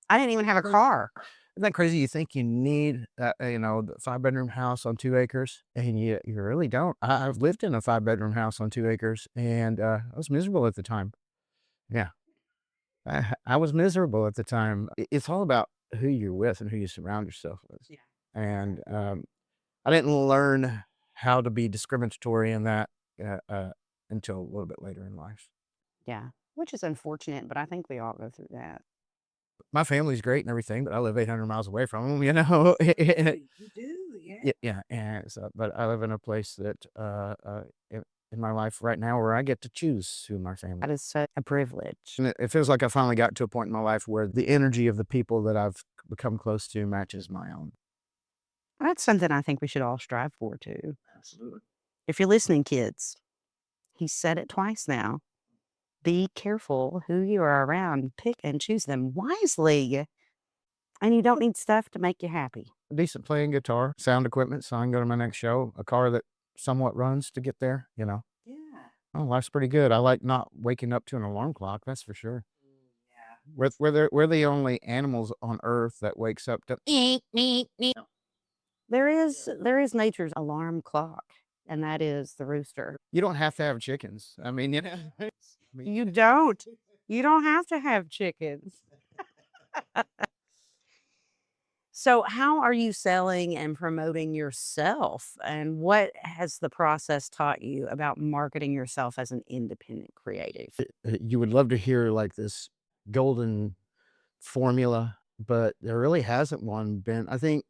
I didn't even have a car. Isn't that crazy? You think you need, the 5-bedroom house on 2 acres, and you really don't. I've lived in a 5-bedroom house on 2 acres, and I was miserable at the time. Yeah, I was miserable at the time. It's all about who you're with and who you surround yourself with. Yeah. And I didn't learn how to be discriminatory in that until a little bit later in life. Yeah, which is unfortunate, but I think we all go through that. My family's great and everything, but I live 800 miles away from them. You do, yeah. Yeah, and so, but I live in a place that in my life right now where I get to choose who my family. That is such a privilege. And it feels like I finally got to a point in my life where the energy of the people that I've become close to matches my own. That's something I think we should all strive for too. Absolutely. If you're listening, kids, he said it twice now. Be careful who you are around. Pick and choose them wisely. And you don't need stuff to make you happy. Decent playing guitar, sound equipment, so I can go to my next show. A car that somewhat runs to get there. Yeah. Oh, life's pretty good. I like not waking up to an alarm clock. That's for sure. Yeah. We're the only animals on Earth that wakes up to. There is nature's alarm clock, and that is the rooster. You don't have to have chickens. I mean, You don't. You don't have to have chickens. So how are you selling and promoting yourself? And what has the process taught you about marketing yourself as an independent creative? You would love to hear like this golden formula, but there really hasn't one been. I think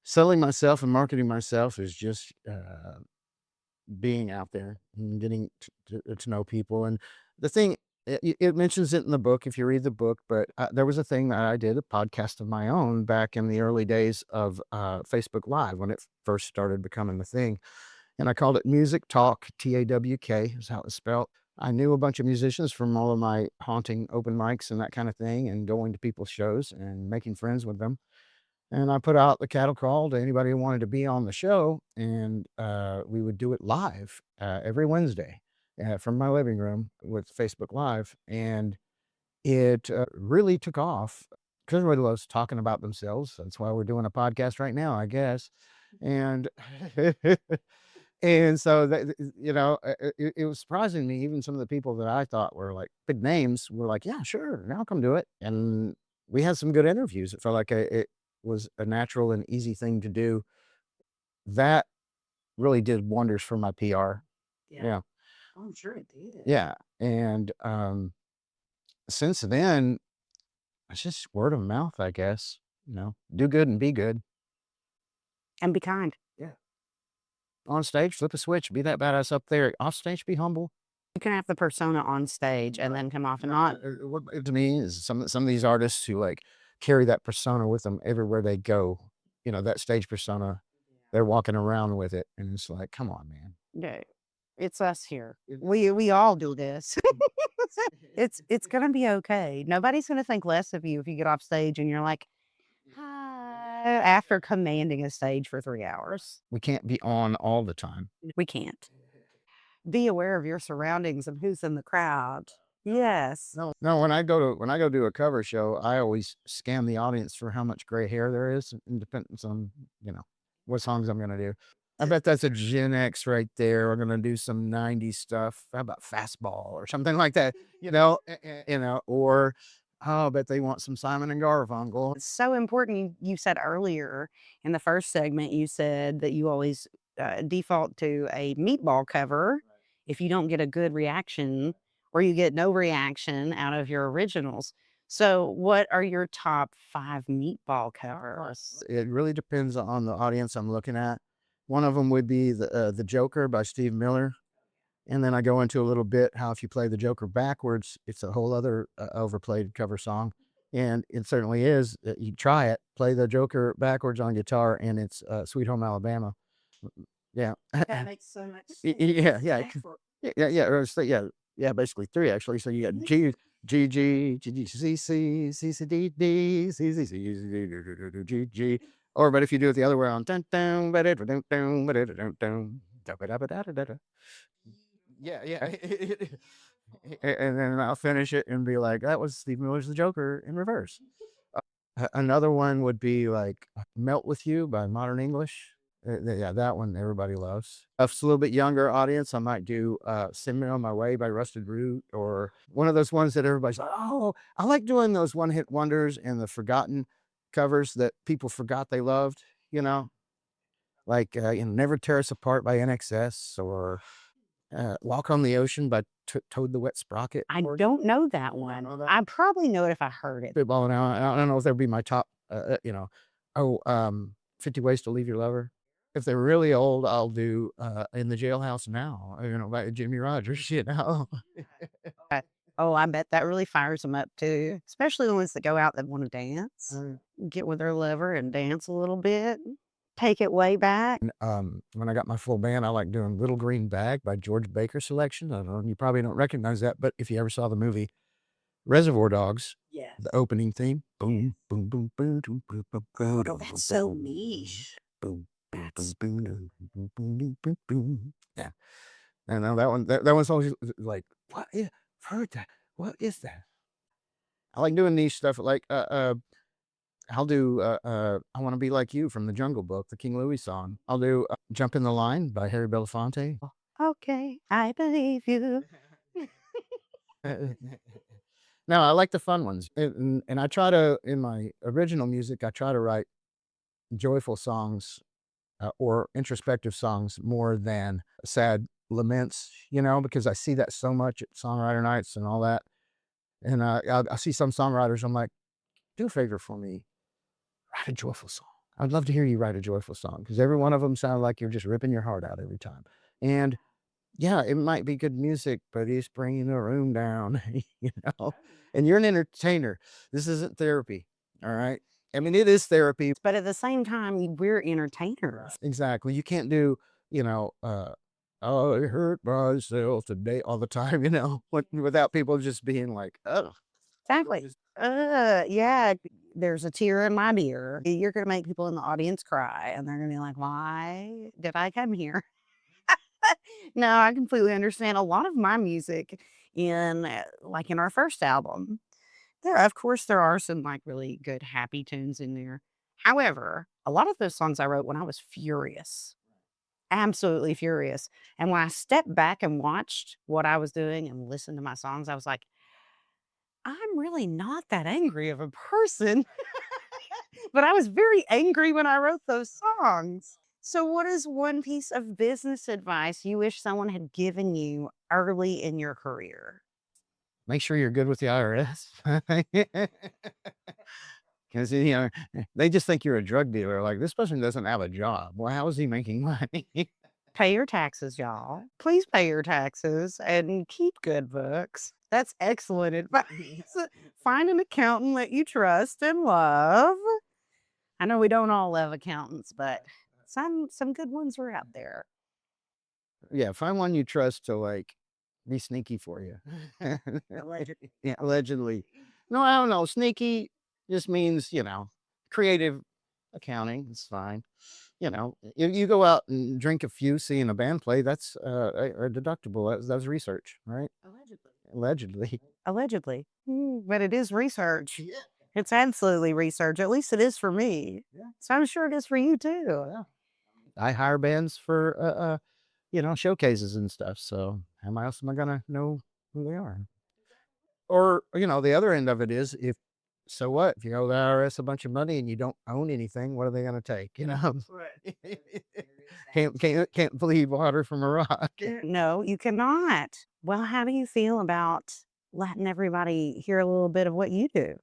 selling myself and marketing myself is just being out there and getting to know people. And the thing, it mentions it in the book if you read the book, but there was a thing that I did, a podcast of my own back in the early days of Facebook Live when it first started becoming the thing. And I called it Music Talk, TAWK is how it was spelled. I knew a bunch of musicians from all of my haunting open mics and that kind of thing, and going to people's shows and making friends with them. And I put out the cattle call to anybody who wanted to be on the show, and we would do it live every Wednesday from my living room with Facebook Live. And it really took off because everybody loves talking about themselves. That's why we're doing a podcast right now, I guess. And and so that, it was surprising me. Even some of the people that I thought were like big names were like, "Yeah, sure, now come do it." And we had some good interviews. It felt like it was a natural and easy thing to do. That really did wonders for my PR. Yeah. Oh, I'm sure it did. Yeah. And since then, it's just word of mouth, I guess. do good and be good. And be kind. On stage, flip a switch, be that badass up there. Off stage, be humble. You can have the persona on stage and then come off and not. What to me is some of these artists who like carry that persona with them everywhere they go. That stage persona, they're walking around with it, and it's like, come on, man. Yeah, it's us here. We all do this. It's gonna be okay. Nobody's gonna think less of you if you get off stage and you're like, hi, after commanding a stage for 3 hours. We can't be on all the time. We can't. Be aware of your surroundings and who's in the crowd. Yes. No, when I go do a cover show, I always scan the audience for how much gray hair there is, and depends on, what songs I'm gonna do. I bet that's a Gen X right there. We're gonna do some 90s stuff. How about Fastball or something like that? Or I bet they want some Simon and Garfunkel. It's so important. You said earlier in the first segment, you said that you always default to a Meatball cover if you don't get a good reaction or you get no reaction out of your originals. So what are your top 5 Meatball covers? It really depends on the audience I'm looking at. One of them would be the Joker by Steve Miller. And then I go into a little bit how if you play the Joker backwards, it's a whole other overplayed cover song. And it certainly is. You try it, play the Joker backwards on guitar, and it's Sweet Home Alabama. Yeah. That makes so much sense. Yeah, basically 3 actually. So you got G, G, G, G, G, C, C, C, C, D, D, C, C, C, C, G, G. Or, but if you do it the other way on, dun, dun, ba, da, dun, dun, ba, da, dun, dun, da, ba, da, ba, da, da, da, da. Yeah. And then I'll finish it and be like, that was Steve Miller's The Joker in reverse. Another one would be like Melt With You by Modern English. Yeah, that one everybody loves. If it's a little bit younger audience, I might do Send Me On My Way by Rusted Root, or one of those ones that everybody's like, oh, I like doing those one-hit wonders and the forgotten covers that people forgot they loved, like Never Tear Us Apart by NXS, or Walk on the Ocean by Toad the Wet Sprocket. I don't know that one. I probably know it if I heard it. Spitballing out. I don't know if that would be my top, 50 Ways to Leave Your Lover. If they're really old, I'll do In the Jailhouse Now, by Jimmy Rogers, Oh, I bet that really fires them up too, especially the ones that go out that want to dance, get with their lover and dance a little bit, take it way back. When I got my full band, I like doing Little Green Bag by George Baker Selection. I don't know, you probably don't recognize that, but if you ever saw the movie Reservoir Dogs, Yes. the opening theme, boom, boom, boom, boom, boom, boom, boom, boom. Oh, that's so niche. Boom, boom, That's boom, boom, boom, boom, boom, boom, boom. Yeah. And now that one's always like, what? Yeah, I've heard that. What is that? I like doing niche stuff. Like, I'll do I Want to Be Like You from the Jungle Book, the King Louis song. I'll do Jump in the Line by Harry Belafonte. okay. I believe you. Now, I like the fun ones. And I try to, in my original music, I try to write joyful songs or introspective songs more than sad laments, because I see that so much at songwriter nights and all that. And I see some songwriters, I'm like, do a favor for me, write a joyful song. I'd love to hear you write a joyful song, because every one of them sound like you're just ripping your heart out every time. And yeah, it might be good music, but it's bringing the room down, and you're an entertainer. This isn't therapy. All right. I mean, it is therapy. But at the same time, we're entertainers. Exactly. You can't do, I hurt myself today all the time, without people just being like, oh. Exactly. Yeah, there's a tear in my beer. You're going to make people in the audience cry, and they're going to be like, why did I come here? No, I completely understand. A lot of my music in our first album, of course, there are some like really good happy tunes in there. However, a lot of those songs I wrote when I was furious, absolutely furious. And when I stepped back and watched what I was doing and listened to my songs, I was like, I'm really not that angry of a person. But I was very angry when I wrote those songs. So what is one piece of business advice you wish someone had given you early in your career? Make sure you're good with the IRS. Because, you know, they just think you're a drug dealer. Like, this person doesn't have a job. Well, how is he making money? Pay your taxes, y'all. Please pay your taxes and keep good books. That's excellent advice. Find an accountant that you trust and love. I know we don't all love accountants, but some good ones are out there. Yeah, find one you trust to, like, be sneaky for you. Allegedly. Yeah, allegedly. No, I don't know. Sneaky just means, you know, creative accounting. It's fine. You know, you go out and drink a few, seeing a band play, that's a deductible. That's research, right? Allegedly. Allegedly. But it is research. Yeah. It's absolutely research. At least it is for me. Yeah. So I'm sure it is for you too. Yeah. I hire bands for you know, showcases and stuff. So how else am I gonna know who they are? Or, you know, the other end of it is, if so what? If you owe the IRS a bunch of money and you don't own anything, what are they gonna take? You know? Can't bleed water from a rock. No, you cannot. Well, how do you feel about letting everybody hear a little bit of what you do?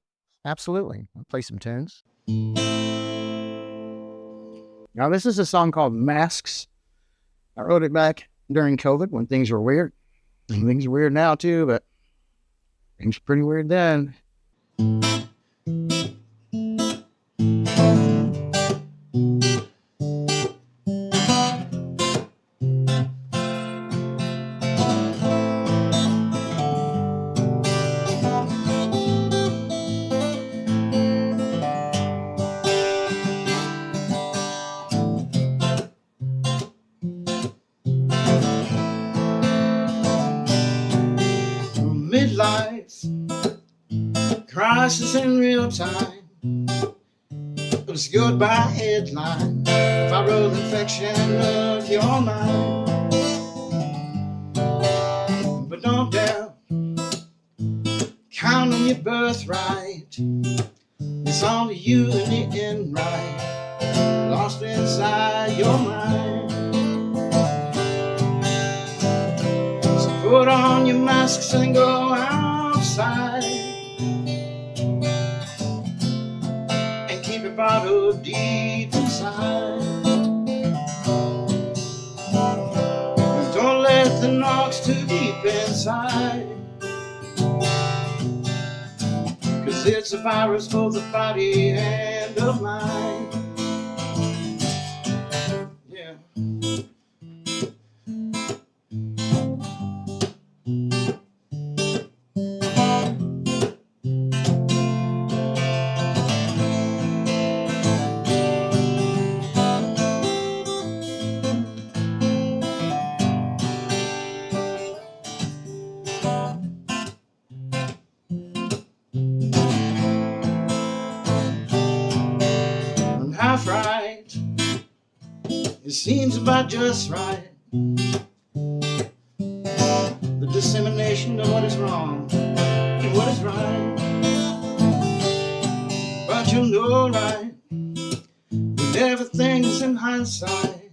Absolutely. I'll play some tunes. Now, this is a song called Masks. I wrote it back during COVID when things were weird. And things are weird now too, but things were pretty weird then. Midlife crisis in real time, but it's goodbye headline. Viral infection of your mind, but don't doubt, count on your birthright. It's only you in the end, right? Lost inside your mind. So put on your masks and go outside, and keep it bottled deep inside. And don't let the knocks too deep inside, 'cause it's a virus for the body and the mind. Yeah. I'm half right. It seems about just right. The dissemination of what is wrong and what is right. But you'll know right when everything's in hindsight.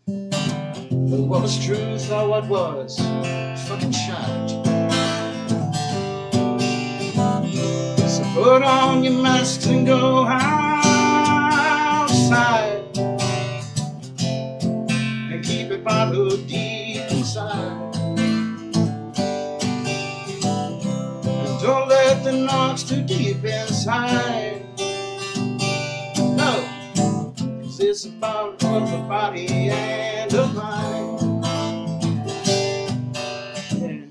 But what was truth or what was fucking shite? So put on your masks and go outside, and keep it bottled deep inside. And don't let the knocks too deep inside. No, 'cause it's about both the body and the mind. Yeah.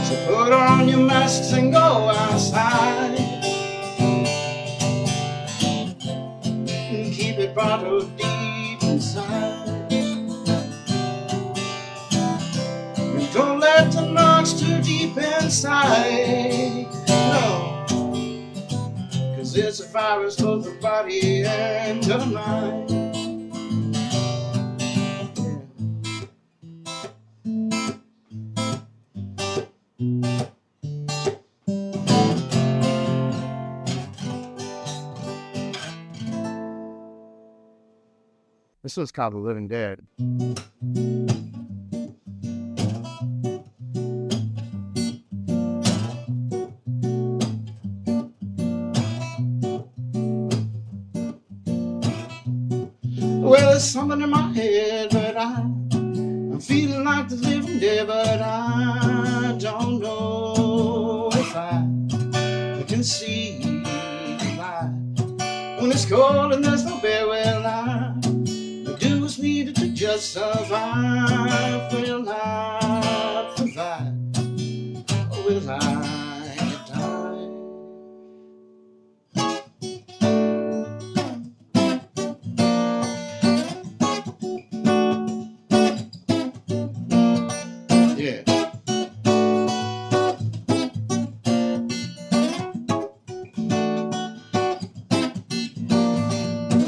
So put on your masks and go outside, and keep it bottled deep inside. And don't let the knocks too deep inside. No, 'cause it's a virus for the body and the mind. This one's called The Living Dead. Well, there's something in my head, but I'm feeling like the living dead, but I don't know if I can see the light. When it's cold and there's no bear, well, I do what's needed to just survive. Will I provide, or will I die? Yeah.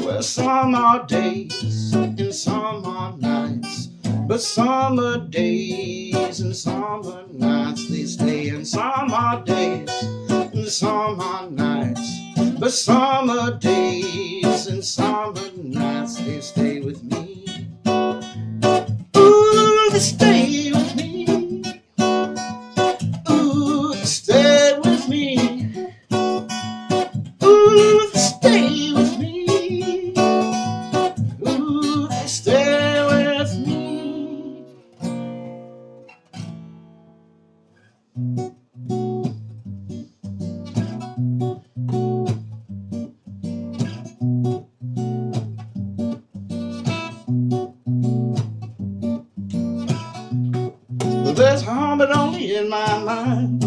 Well, some are days and some are nights, but some are days and some are nights they stay. And some are days and some are nights, but some are days and some are nights they stay with me. Ooh, they stay with me. Ooh, they stay with me. Ooh, they stay with me. Ooh, they stay with me. Well, there's harm, but only in my mind.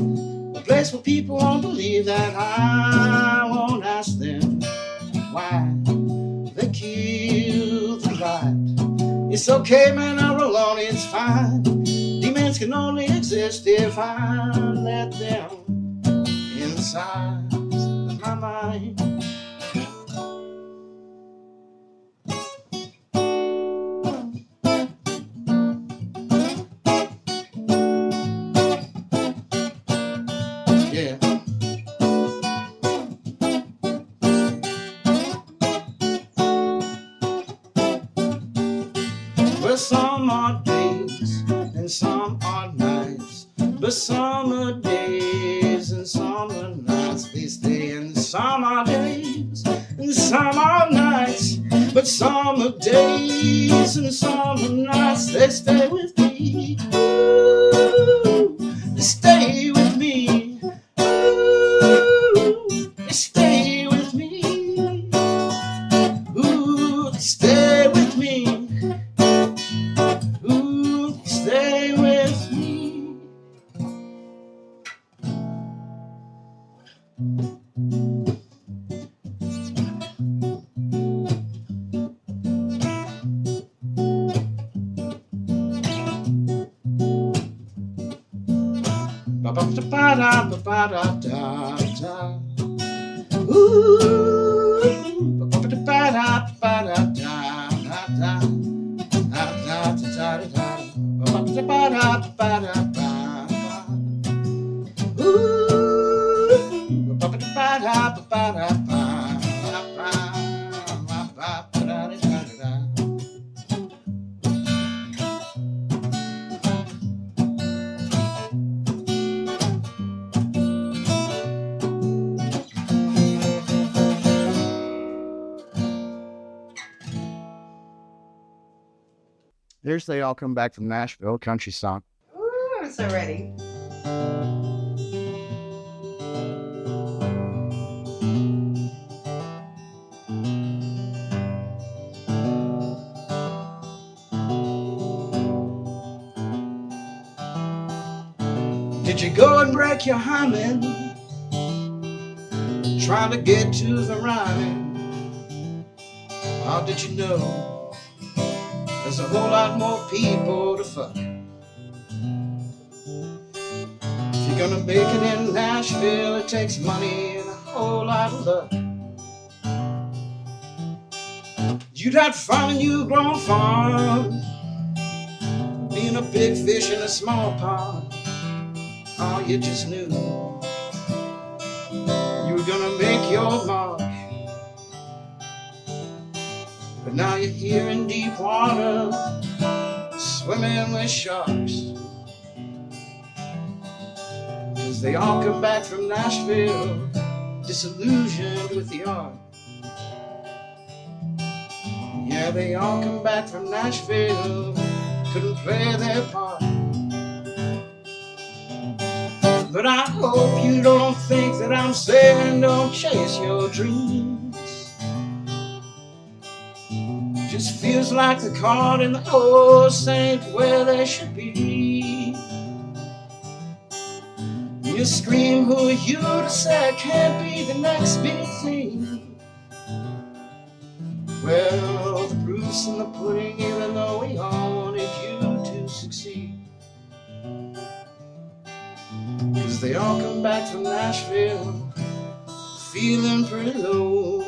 A place where people won't believe that I won't ask them why they killed the light. It's okay, man, I'll roll on, it's fine. Demons can only exist if I let them inside of my mind. Yeah. Well, some are days and some are nights, but some are days and some are nights they stay. And some are days and some are nights, but some are days and some are nights they stay with me. Ooh, they stay with me. Ooh, they stay with me. Ooh, they stay with me. Ooh, stay with me. Ba-ba-da-ba-da-da-da. Ooh, ba-ba-da-ba-da-ba-da-da-da-da. There's They All Come Back from Nashville, country song. Ooh, I'm so ready. Did you go and break your hymen trying to get to the rhyming? Or did you know there's a whole lot more people to fuck? If you're gonna make it in Nashville, it takes money and a whole lot of luck. You'd have fun and you grown farm, being a big fish in a small pond. Oh, you just knew you were gonna make your mark. But But now you're here in deep water, swimming with sharks. 'Cause they all come back from Nashville, disillusioned with the art. Yeah, they all come back from Nashville, couldn't play their part. But I hope you don't think that I'm saying don't chase your dreams. Just feels like the cart and the horse ain't where they should be. You scream, who are you to say I can't be the next big thing? Well, the proof's in the pudding, even though we all wanted you to succeed. 'Cause they all come back from Nashville, feeling pretty low.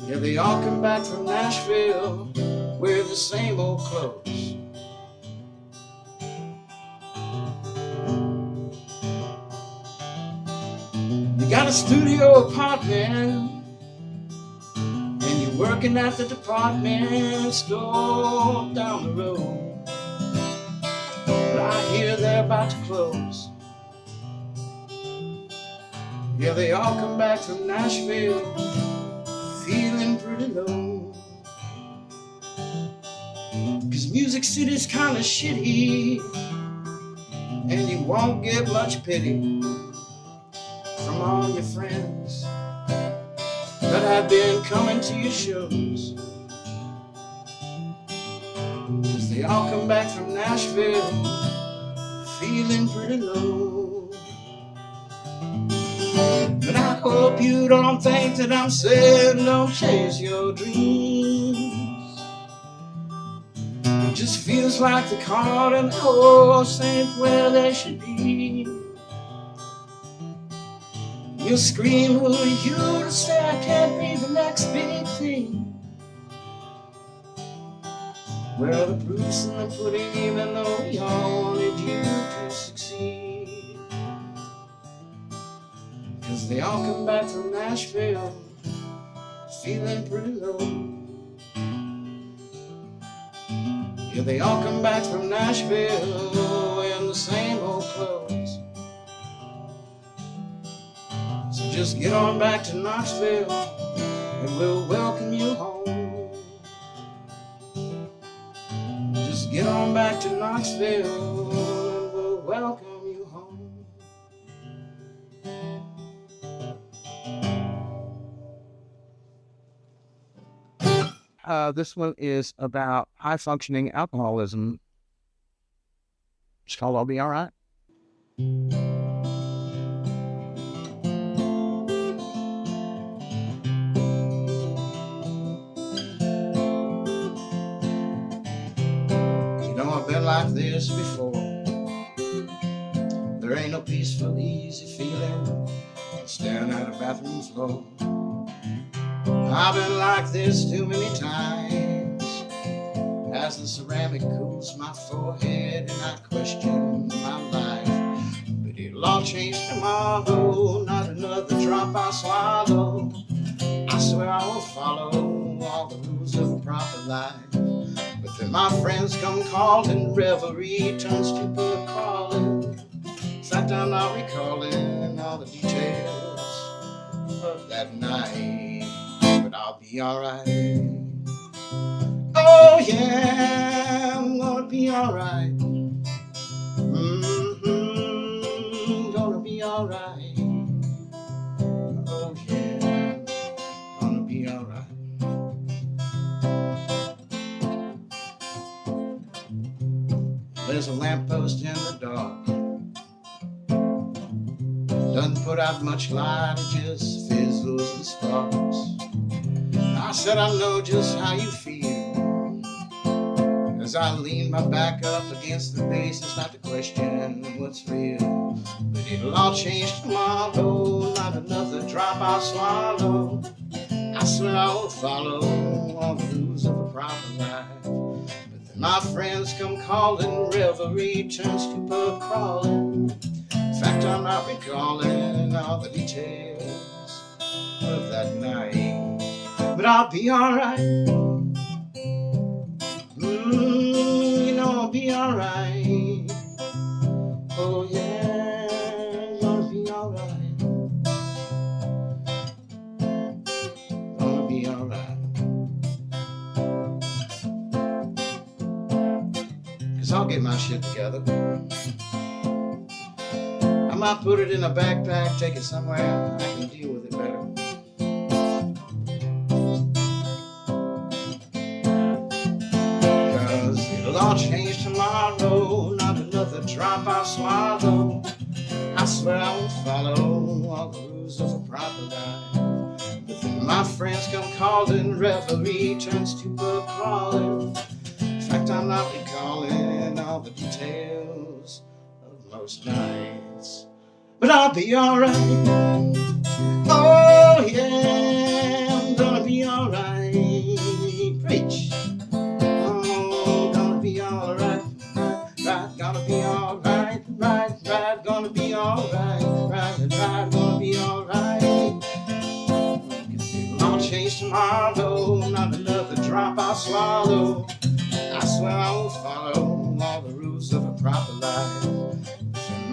Yeah, they all come back from Nashville, wear the same old clothes. You got a studio apartment, and you're working at the department store down the road. But I hear they're about to close. Yeah, they all come back from Nashville, feeling pretty low. 'Cause Music City's kinda shitty, and you won't get much pity from all your friends that have been coming to your shows. 'Cause they all come back from Nashville, feeling pretty low. But I hope you don't think that I'm saying don't chase your dreams. It just feels like the cart and the horse ain't where they should be. You scream, who are you to say I can't be the next big thing? Well, the proof's in the pudding, even though we all wanted you to succeed. 'Cause they all come back from Nashville, feeling pretty low. Yeah, they all come back from Nashville in the same old clothes. So just get on back to Knoxville, and we'll welcome you home. Just get on back to Knoxville, and we'll welcome you home. This one is about high-functioning alcoholism. It's called I'll Be All Right. I've been like this before. There ain't no peaceful, easy feeling staring at a bathroom floor. I've been like this too many times as the ceramic cools my forehead and I question my life. But it'll all change tomorrow, not another drop I swallow. I swear I will follow all the rules of a proper life. But then my friends come calling, revelry turns to pub crawling. In fact, I'm not recalling all the details of that night, but I'll be alright. Oh yeah, I'm gonna be alright. Gonna be alright. Oh yeah, gonna be alright. There's a lamppost in the dark, doesn't put out much light, it just fizzles and sparks. I said I know just how you feel as I lean my back up against the base and start to question what's real. But it'll all change tomorrow, not another drop I'll swallow. I swear I will follow all the rules of a proper life. My friends come calling, revelry turns to pub crawling. In fact, I'm not recalling all the details of that night, but I'll be alright. You know I'll be alright. Oh yeah, gonna be alright. Gonna be alright. 'Cause I'll get my shit together. I might put it in a backpack, take it somewhere I can deal with it better. It'll all change tomorrow, not another drop I'll swallow. I swear I won't follow all the rules of a proper life. But then my friends come calling, reverie turns to bug crawling. In fact, I'm not recalling all the details of most nights. But I'll be alright. Oh yeah, I'm gonna be alright. Preach. Gonna be alright, right, gonna be alright, right, gonna be alright. I'll change tomorrow, not another drop I'll swallow. I swear I won't follow all the rules of a proper life.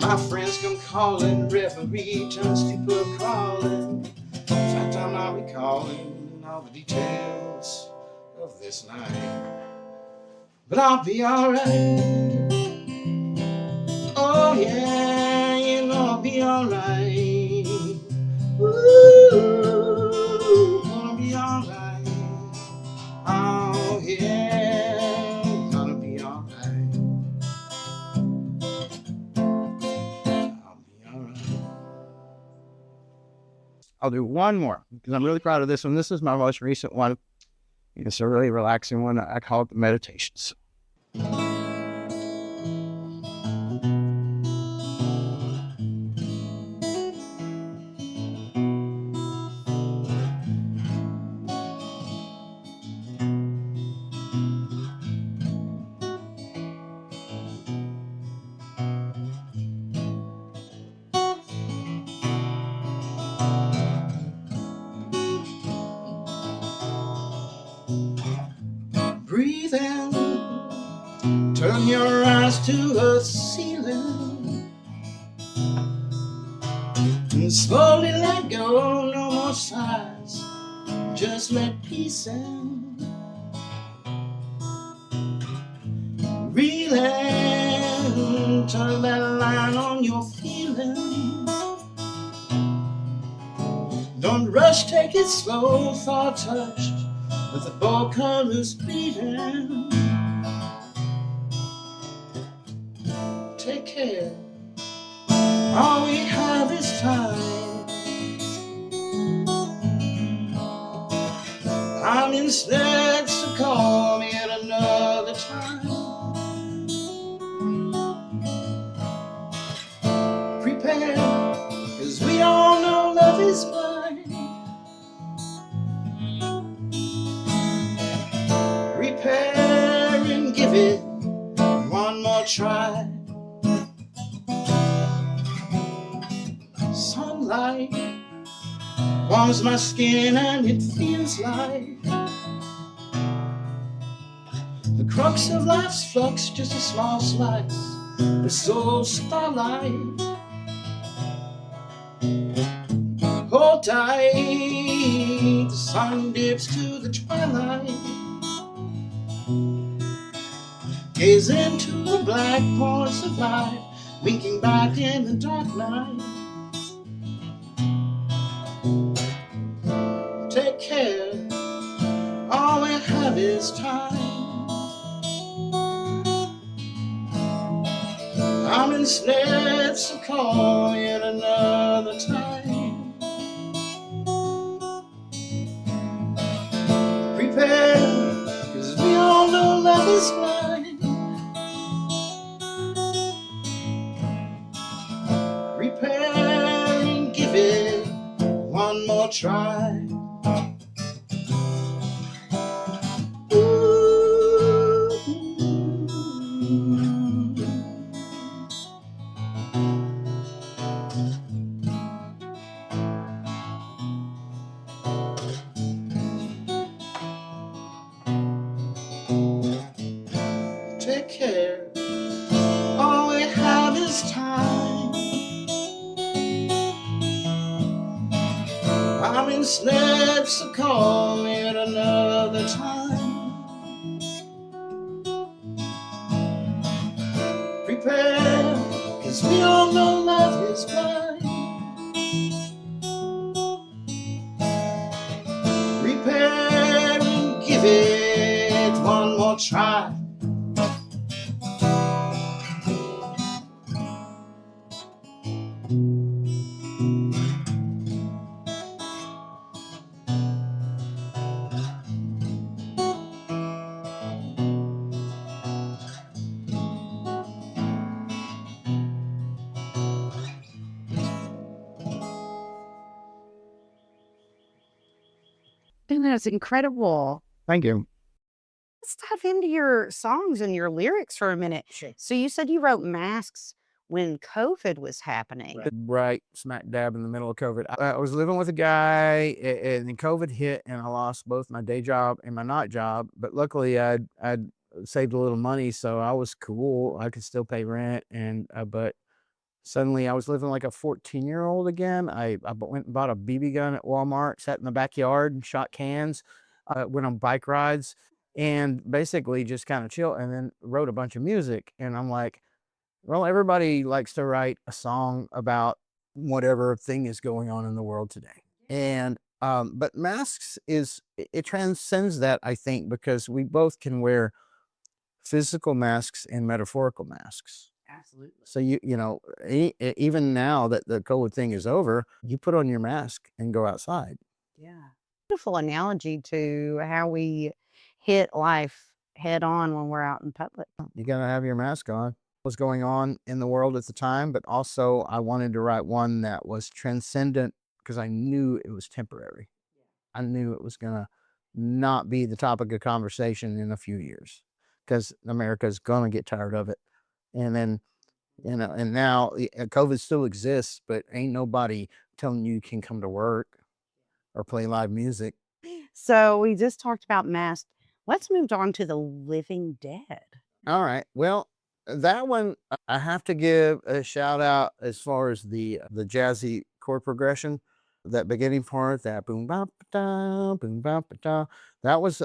My friends come calling, reverie turns to pub crawling. In fact, I'm not recalling all the details of this night. But I'll be alright. Oh yeah, you know I'll be alright. Ooh, gonna be alright. Oh yeah, gonna be alright. I'll be alright. I'll do one more because I'm really proud of this one. This is my most recent one. It's a really relaxing one. I call it the Meditations. Breathe in, turn your eyes to the ceiling, and slowly let go, no more sighs, just let peace in. Reel in, turn that line on your feeling. Don't rush, take it slow, thought touched with the bold colors bleeding. Take care, all we have is time. I'm instead, so call me at another time. Prepare, 'cause we all know love is blind. Repair and give it one more try. Sunlight warms my skin and it feels like the crux of life's flux, just a small slice, the soul starlight. Hold tight, the sun dips to the twilight. Gaze into the black points of light, winking back in the dark night. Take care, all we have is time. I'm ensnared, so call me at another time. Prepare, 'cause we all know love is blind. Repair and give it one more try. coming sled, so call me at another time. Prepare, 'cause we all know love is blind. Prepare and give it one more try. And that's incredible. Thank you. Let's dive into your songs and your lyrics for a minute. Sure. So you said you wrote Masks when COVID was happening. Right smack dab in the middle of COVID. I was living with a guy, and then COVID hit, and I lost both my day job and my night job. But luckily, I'd saved a little money, so I was cool. I could still pay rent, and but suddenly I was living like a 14-year-old again. I went and bought a BB gun at Walmart, sat in the backyard and shot cans, went on bike rides, and basically just kind of chill. And then wrote a bunch of music. And I'm like, well, everybody likes to write a song about whatever thing is going on in the world today. And but Masks it transcends that, I think, because we both can wear physical masks and metaphorical masks. Absolutely. So you know, even now that the COVID thing is over, you put on your mask and go outside. Yeah. Beautiful analogy to how we hit life head on when we're out in public. You gotta have your mask on. What was going on in the world at the time, but also I wanted to write one that was transcendent because I knew it was temporary. I knew it was gonna not be the topic of conversation in a few years because America's gonna get tired of it. And then, you know, and now COVID still exists, but ain't nobody telling you can come to work or play live music. So we just talked about Masked. Let's move on to the Living Dead. All right. Well, that one I have to give a shout out as far as the jazzy chord progression, that beginning part, that boom bop da boom bop da. That was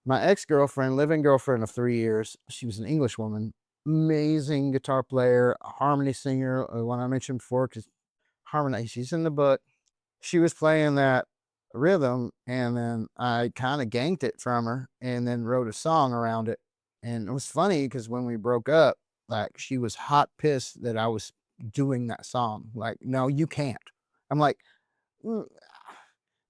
my ex-girlfriend, living girlfriend of 3 years. She was an English woman, amazing guitar player, a harmony singer. One I mentioned before, because harmony, she's in the book. She was playing that rhythm, and then I kind of ganked it from her and then wrote a song around it. And it was funny because when we broke up, like, she was hot pissed that I was doing that song. Like, no, you can't. I'm like, "Mm,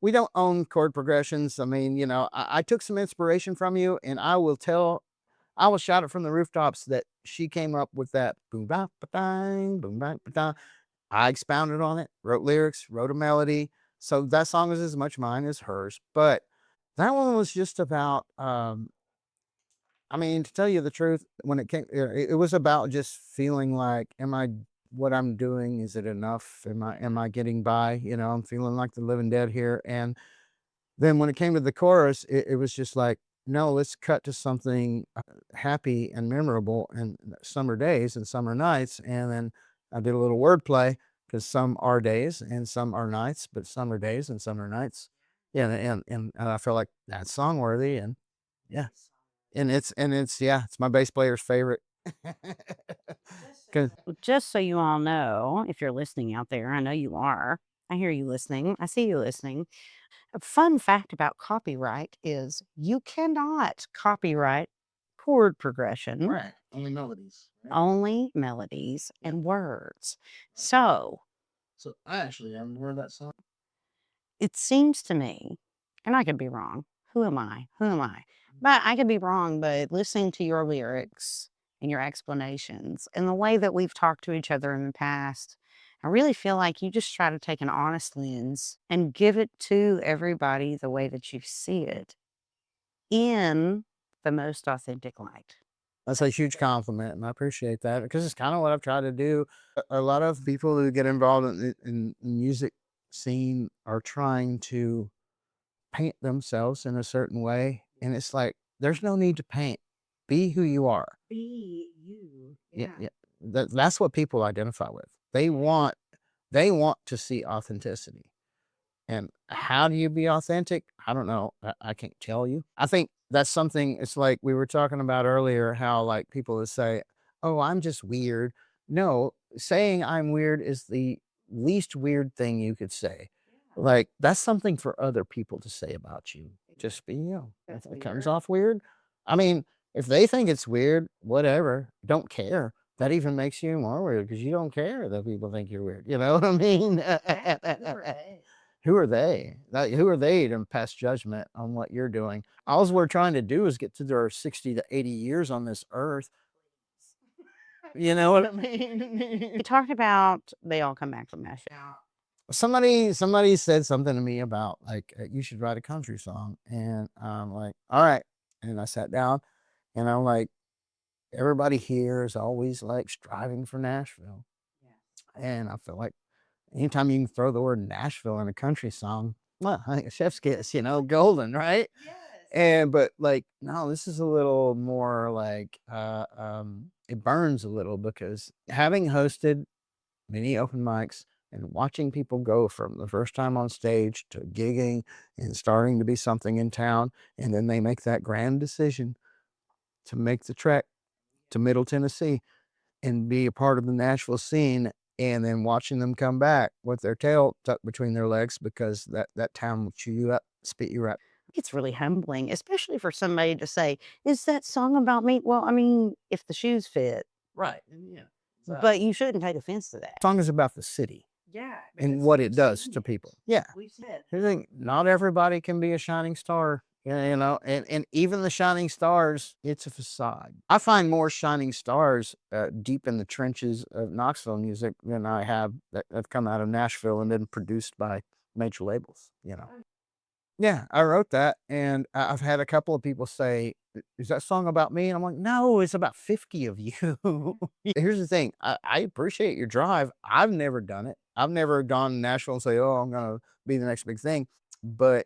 we don't own chord progressions. I mean, you know, I took some inspiration from you, and I will shout it from the rooftops that she came up with that boom bop ba dang, boom bop ba da. I expounded on it, wrote lyrics, wrote a melody. So that song is as much mine as hers. But that one was just about, I mean, to tell you the truth, when it came, it was about just feeling like, what I'm doing, is it enough? Am I getting by? You know, I'm feeling like the living dead here. And then when it came to the chorus, it was just like, no, let's cut to something happy and memorable, and summer days and summer nights. And then I did a little wordplay because some are days and some are nights, but summer days and summer nights. Yeah, and I feel like that's song worthy, and yeah, and it's my bass player's favorite. 'Cause Just so you all know, if you're listening out there, I know you are. I hear you listening. I see you listening. A fun fact about copyright is you cannot copyright chord progression, right, only melodies. Right? only melodies and words. So So I actually haven't heard that song. it seems to me, and I could be wrong. Who am I? Who am I? But I could be wrong, but listening to your lyrics and your explanations and the way that we've talked to each other in the past, I really feel like you just try to take an honest lens and give it to everybody the way that you see it in the most authentic light. That's a huge compliment, and I appreciate that because it's kind of what I've tried to do. A lot of people who get involved in music scene are trying to paint themselves in a certain way, and it's like, there's no need to paint. Be who you are. Be you. Yeah. That's what people identify with. They want to see authenticity, And how do you be authentic? I don't know. I can't tell you. I think that's something, it's like we were talking about earlier, how like people would say, oh, I'm just weird. No, saying I'm weird is the least weird thing you could say. Like, that's something for other people to say about you. Just be you. If it comes off weird, I mean, if they think it's weird, whatever, don't care. That even makes you more weird because you don't care that people think you're weird. You know what I mean? Who are they? Who are they to pass judgment on what you're doing? All we're trying to do is get to our 60 to 80 years on this earth. You know what I mean? You talked about They All Come Back from Nashville. Somebody said something to me about like, you should write a country song. And I'm like, all right. And I sat down and I'm like, everybody here is always like striving for Nashville. And I feel like anytime you can throw the word Nashville in a country song, well, I think a chef's kiss, you know, golden, right? And but like, no, this is a little more like it burns a little, because having hosted many open mics and watching people go from the first time on stage to gigging and starting to be something in town, and then they make that grand decision to make the trek to Middle Tennessee and be a part of the Nashville scene, and then watching them come back with their tail tucked between their legs because that town will chew you up, spit you out. It's really humbling, especially for somebody to say, is that song about me? Well, I mean, if the shoes fit. Right. Yeah. But you shouldn't take offense to that. The song is about the city. Yeah. And what it does to people. Yeah. We've said. I think not everybody can be a shining star, you know, and even the shining stars, it's a facade. I find more shining stars deep in the trenches of Knoxville music than I have that have come out of Nashville and been produced by major labels, you know. Yeah, I wrote that, and I've had a couple of people say, is that song about me? And I'm like, no, it's about 50 of you. Here's the thing. I appreciate your drive. I've never done it. I've never gone to Nashville and say, oh, I'm going to be the next big thing. But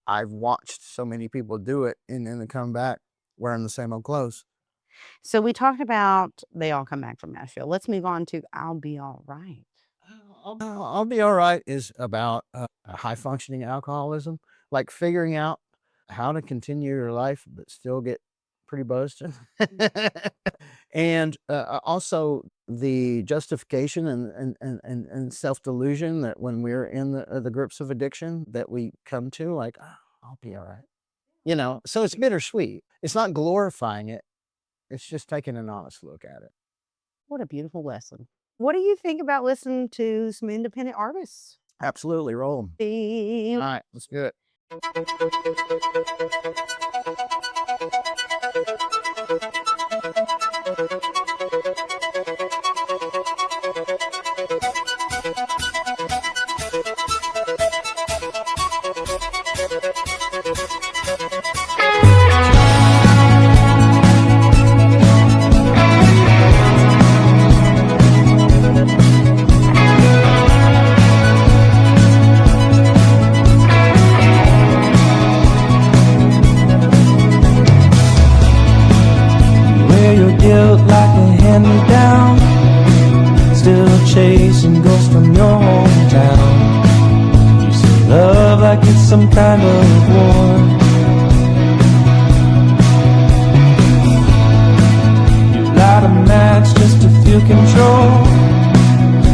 I've watched so many people do it and then they come back wearing the same old clothes. So we talked about They All Come Back from Nashville. Let's move on to I'll Be All Right. I'll Be All Right is about high functioning alcoholism, like figuring out how to continue your life but still get pretty buzzed. And also the justification and self-delusion that when we're in the grips of addiction that we come to, like, oh, I'll be all right. You know, so it's bittersweet. It's not glorifying it. It's just taking an honest look at it. What a beautiful lesson. What do you think about listening to some independent artists? Absolutely, roll them. All right, let's do it. Chasing ghosts from your hometown. You see love like it's some kind of war. You light a match just to feel control.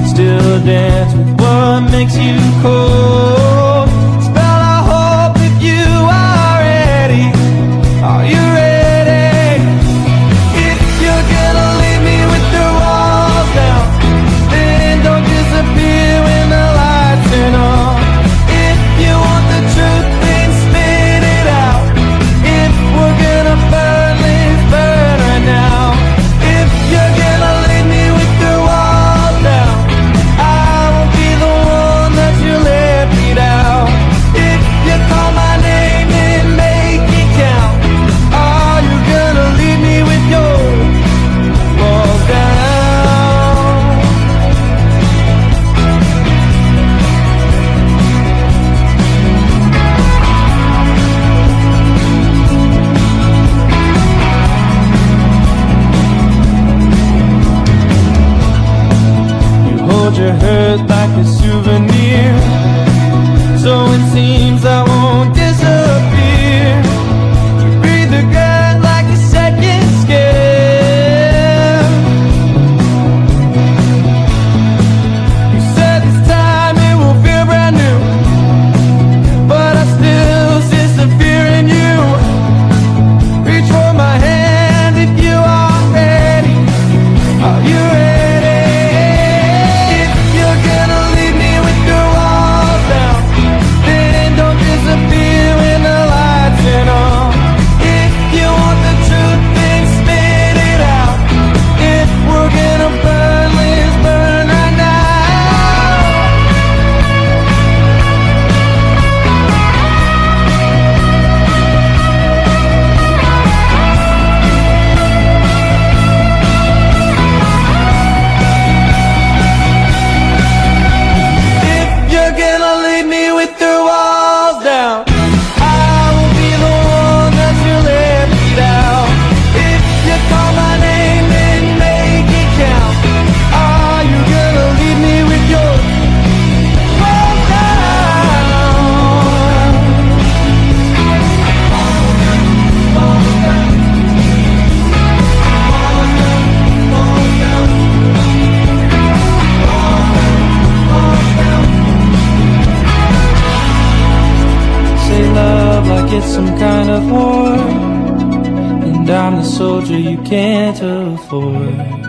Still dance with what makes you cold. Spell I hope if you are ready. Are you ready? If you're gonna leave me with the walls down, don't disappear when the lights turn on. If you want the truth, then spit it out. If we're gonna burn, let's burn right now. If you're gonna leave me with the walls down, I won't be the one that you let me it's some kind of war, and I'm the soldier you can't afford.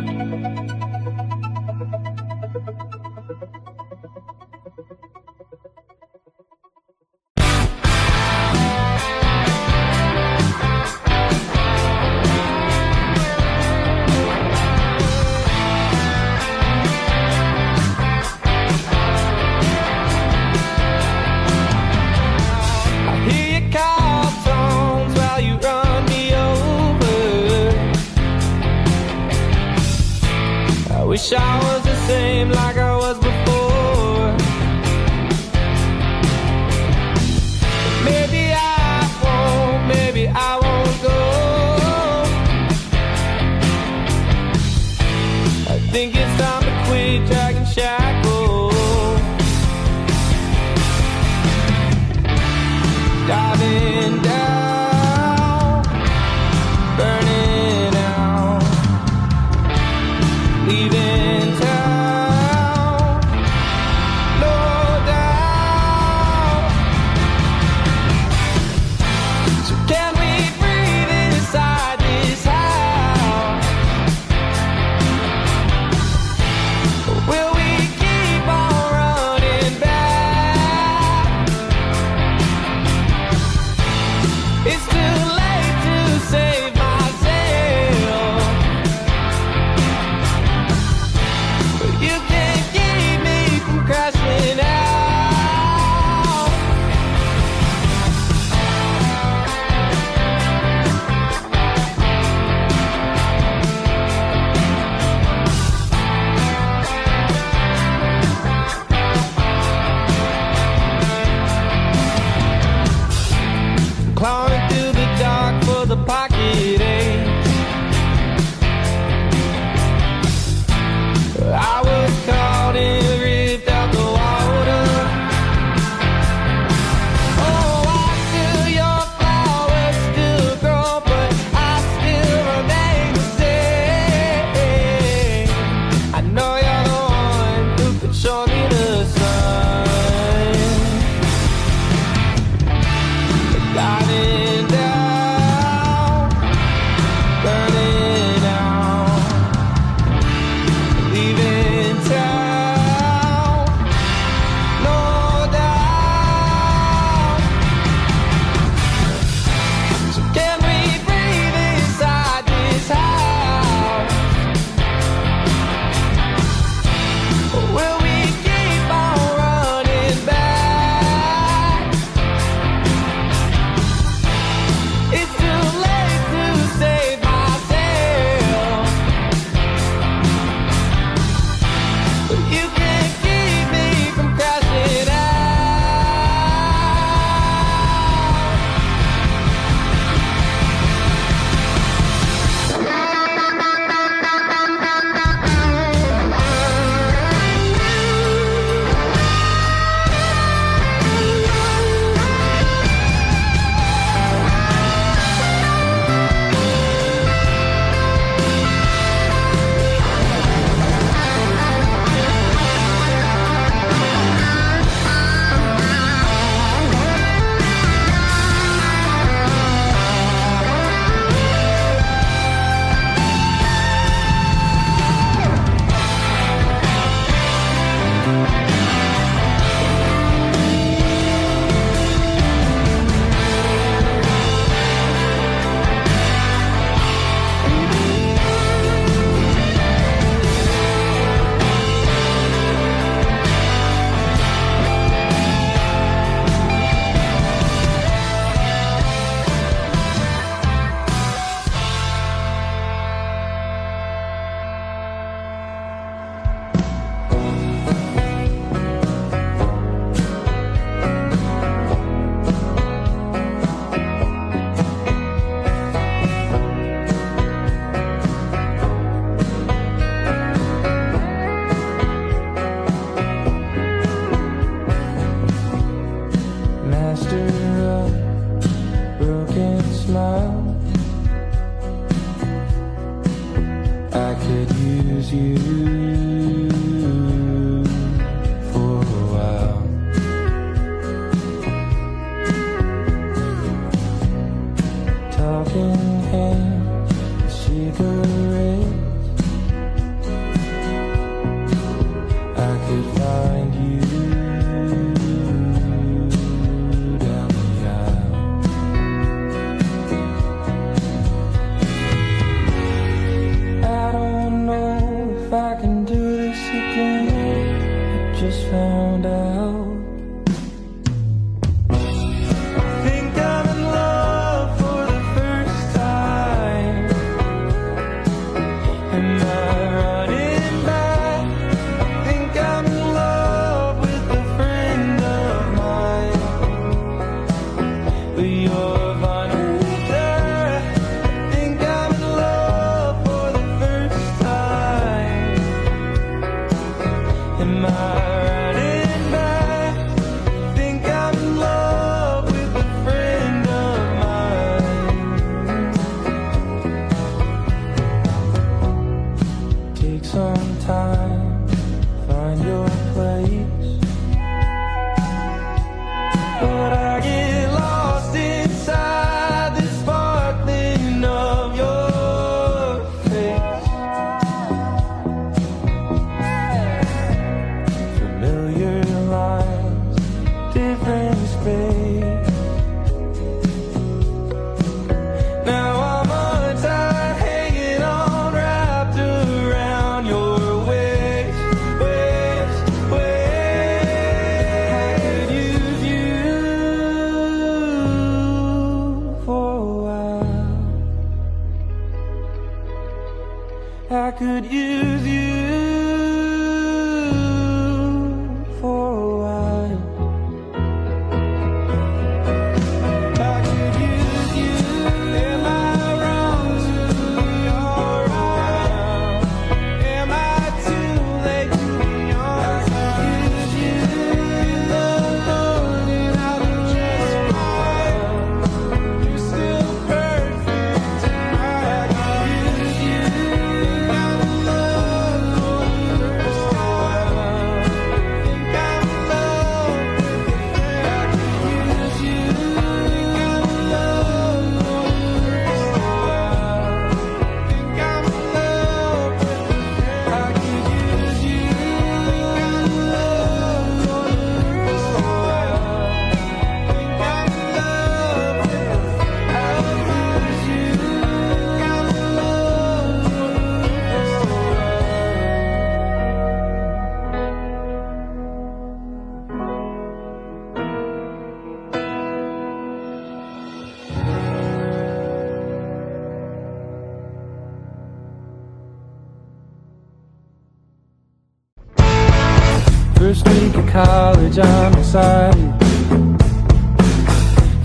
college, I'm excited.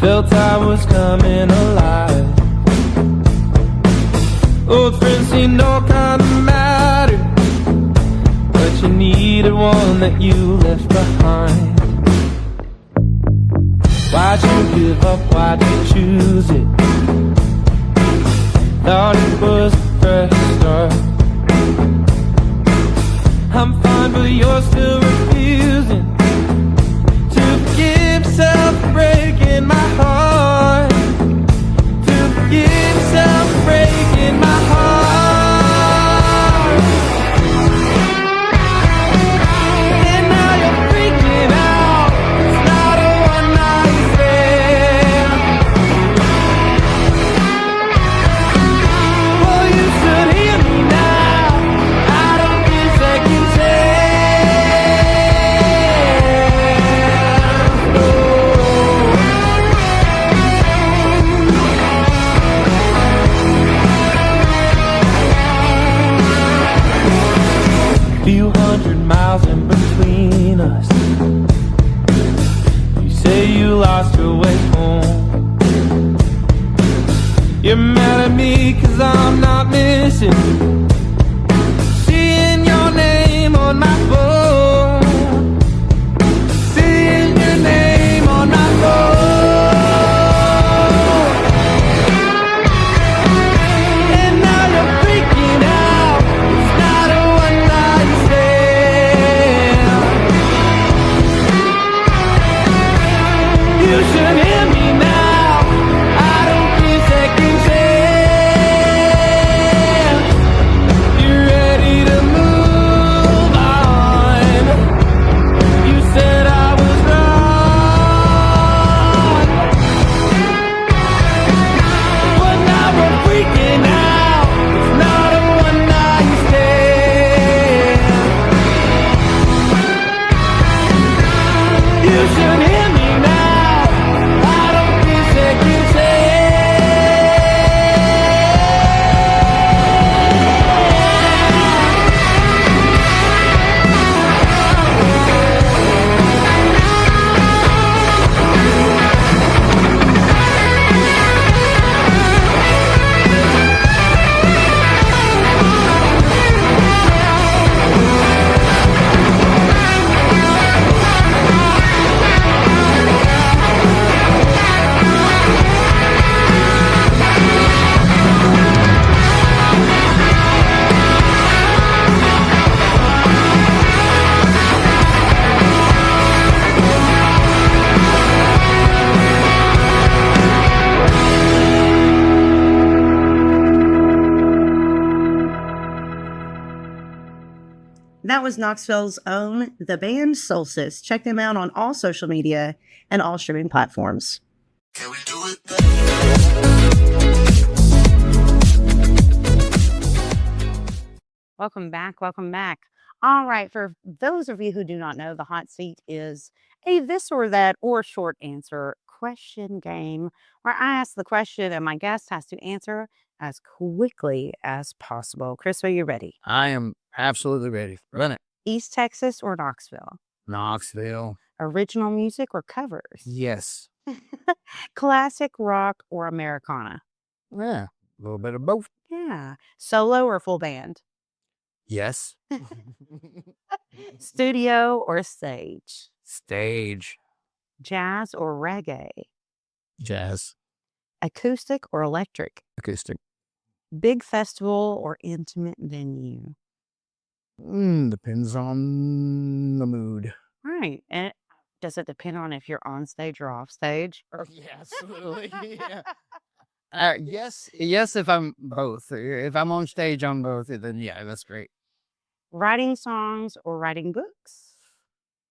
Felt I was coming alive. Old friends seemed all kind of matter, but you needed one that you left behind. Why'd you give up? Why'd you choose it? Thought it was a fresh start. I'm fine, but you're still refusing to forgive yourself for breaking my heart. To forgive yourself for breaking my heart. And now you're freaking out. It's not a one-night stand. Well, you should hear me now. I don't give second chance. No. Few hundred miles in between us. You say you lost your way home. You're mad at me 'cause I'm not missing. Seeing your name on my phone. Seeing your name on my phone. And now you're freaking out. It's not a one-night stand. You should hear me now. I don't give second chance. You're ready to move on. You said I was wrong, but now we're freaking out. It's not a one-night stand. You should hear me now. I don't give second chance. That was Knoxville's own, the band Solstice. Check them out on all social media and all streaming platforms. Can we do it? Welcome back. Welcome back. All right. For those of you who do not know, the hot seat is a this or that or short answer question game where I ask the question and my guest has to answer as quickly as possible. Chris, are you ready? I am absolutely ready. Run it. East Texas or Knoxville? Knoxville. Original music or covers? Yes. Classic rock or Americana? Yeah. A little bit of both. Yeah. Solo or full band? Yes. Studio or stage? Stage. Jazz or reggae? Jazz. Acoustic or electric? Acoustic. Big festival or intimate venue? Depends on the mood. Right. And does it depend on if you're on stage or off stage? Oh, yeah, absolutely. Yeah. Yes, if I'm both. If I'm on stage on both, then yeah, that's great. Writing songs or writing books?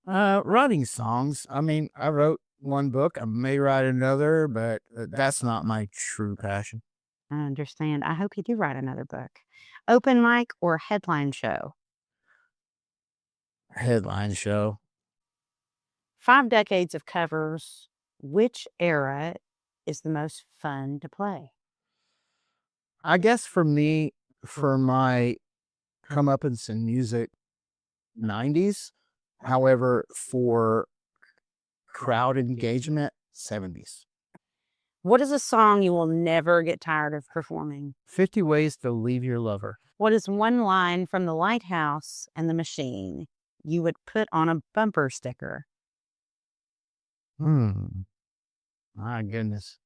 Writing songs. I mean, I wrote one book. I may write another, but that's not my true passion. I understand. I hope you do write another book. Open mic or headline show? Headline show. 5 decades of covers. Which era is the most fun to play? I guess for me, for my comeuppance in music, 90s. However, for crowd engagement, 70s. What is a song you will never get tired of performing? 50 Ways to Leave Your Lover. What is one line from The Lighthouse and the Machine you would put on a bumper sticker? My goodness.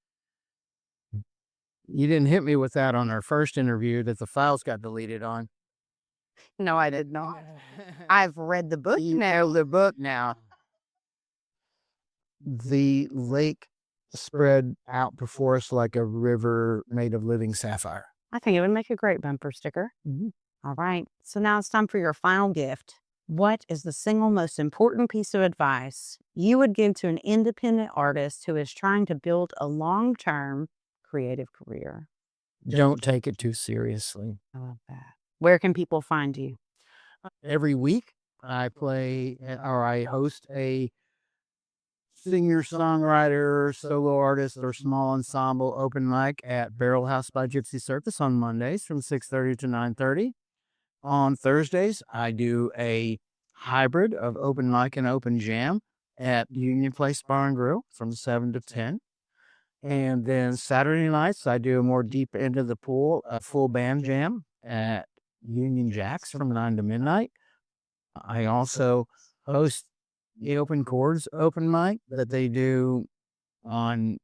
You didn't hit me with that on our first interview that the files got deleted on. No, I did not. I've read the book You now. know the book now. The lake spread out before us like a river made of living sapphire. I think it would make a great bumper sticker. All right. So now it's time for your final gift. What is the single most important piece of advice you would give to an independent artist who is trying to build a long-term creative career? Don't take it too seriously. I love that. Where can people find you? Every week, I host a singer-songwriter, solo artist, or small ensemble open mic at Barrel House by Gypsy Circus on Mondays from 6:30 to 9:30. On Thursdays, I do a hybrid of open mic and open jam at Union Place Bar and Grill from 7 to 10. And then Saturday nights, I do a more deep into the pool, a full band jam at Union Jacks from 9 to midnight. I also host the Open Chords open mic that they do on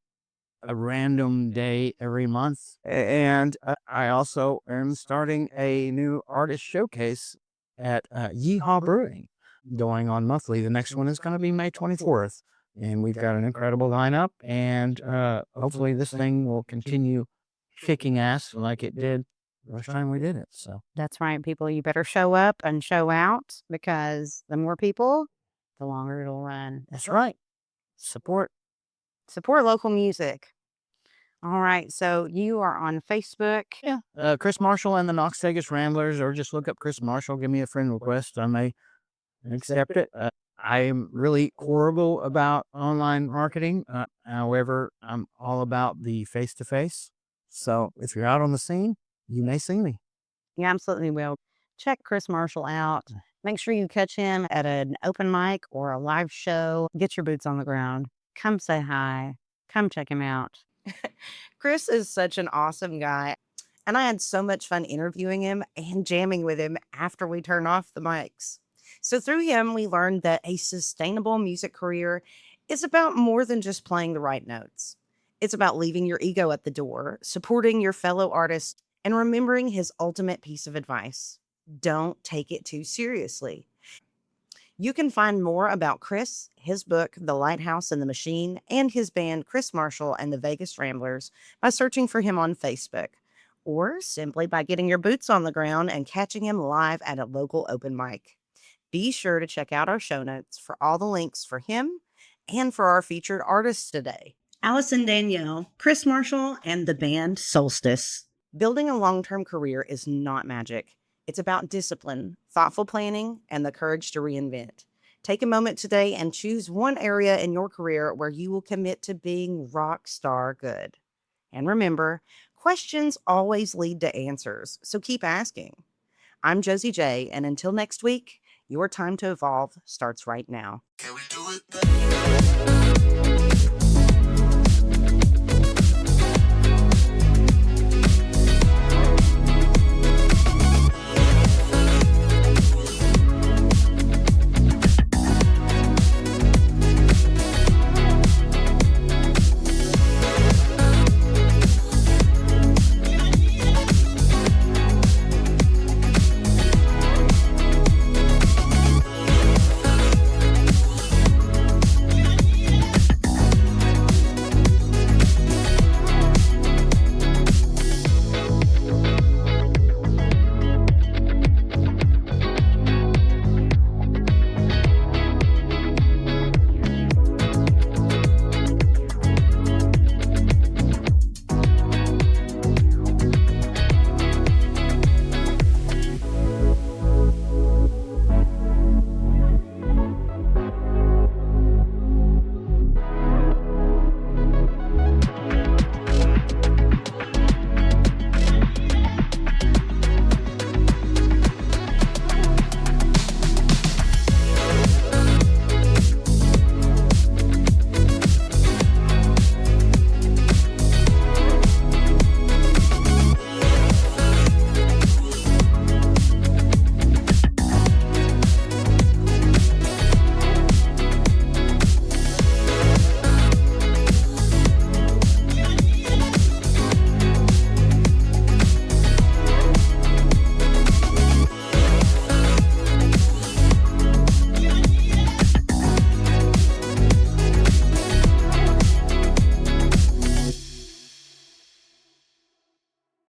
a random day every month. And I also am starting a new artist showcase at Yeehaw Brewing going on monthly. The next one is going to be May 24th. And we've got an incredible lineup. And hopefully this thing will continue kicking ass like it did the first time we did it. So That's right, people. You better show up and show out, because the more people, the longer it'll run. that's right. Support. Support local music. All right. So you are on Facebook. Yeah. Chris Marshall and the Knox Vegas Ramblers, or just look up Chris Marshall, give me a friend request. I may accept it. I am really horrible about online marketing. However, I'm all about the face-to-face. So if you're out on the scene, you may see me. You absolutely will. Check Chris Marshall out. Make sure you catch him at an open mic or a live show. Get your boots on the ground. Come say hi. Come check him out. Chris is such an awesome guy. And I had so much fun interviewing him and jamming with him after we turned off the mics. So through him, we learned that a sustainable music career is about more than just playing the right notes. It's about leaving your ego at the door, supporting your fellow artists, and remembering his ultimate piece of advice: don't take it too seriously. You can find more about Chris, his book, The Lighthouse and the Machine, and his band, Chris Marshall and the Vegas Ramblers, by searching for him on Facebook, or simply by getting your boots on the ground and catching him live at a local open mic. Be sure to check out our show notes for all the links for him and for our featured artists today: Allison Danielle, Chris Marshall, and the band Solstice. Building a long-term career is not magic. It's about discipline, thoughtful planning, and the courage to reinvent. Take a moment today and choose one area in your career where you will commit to being rock star good. And remember, questions always lead to answers, so keep asking. I'm Josie J, and until next week, your time to evolve starts right now. Can we do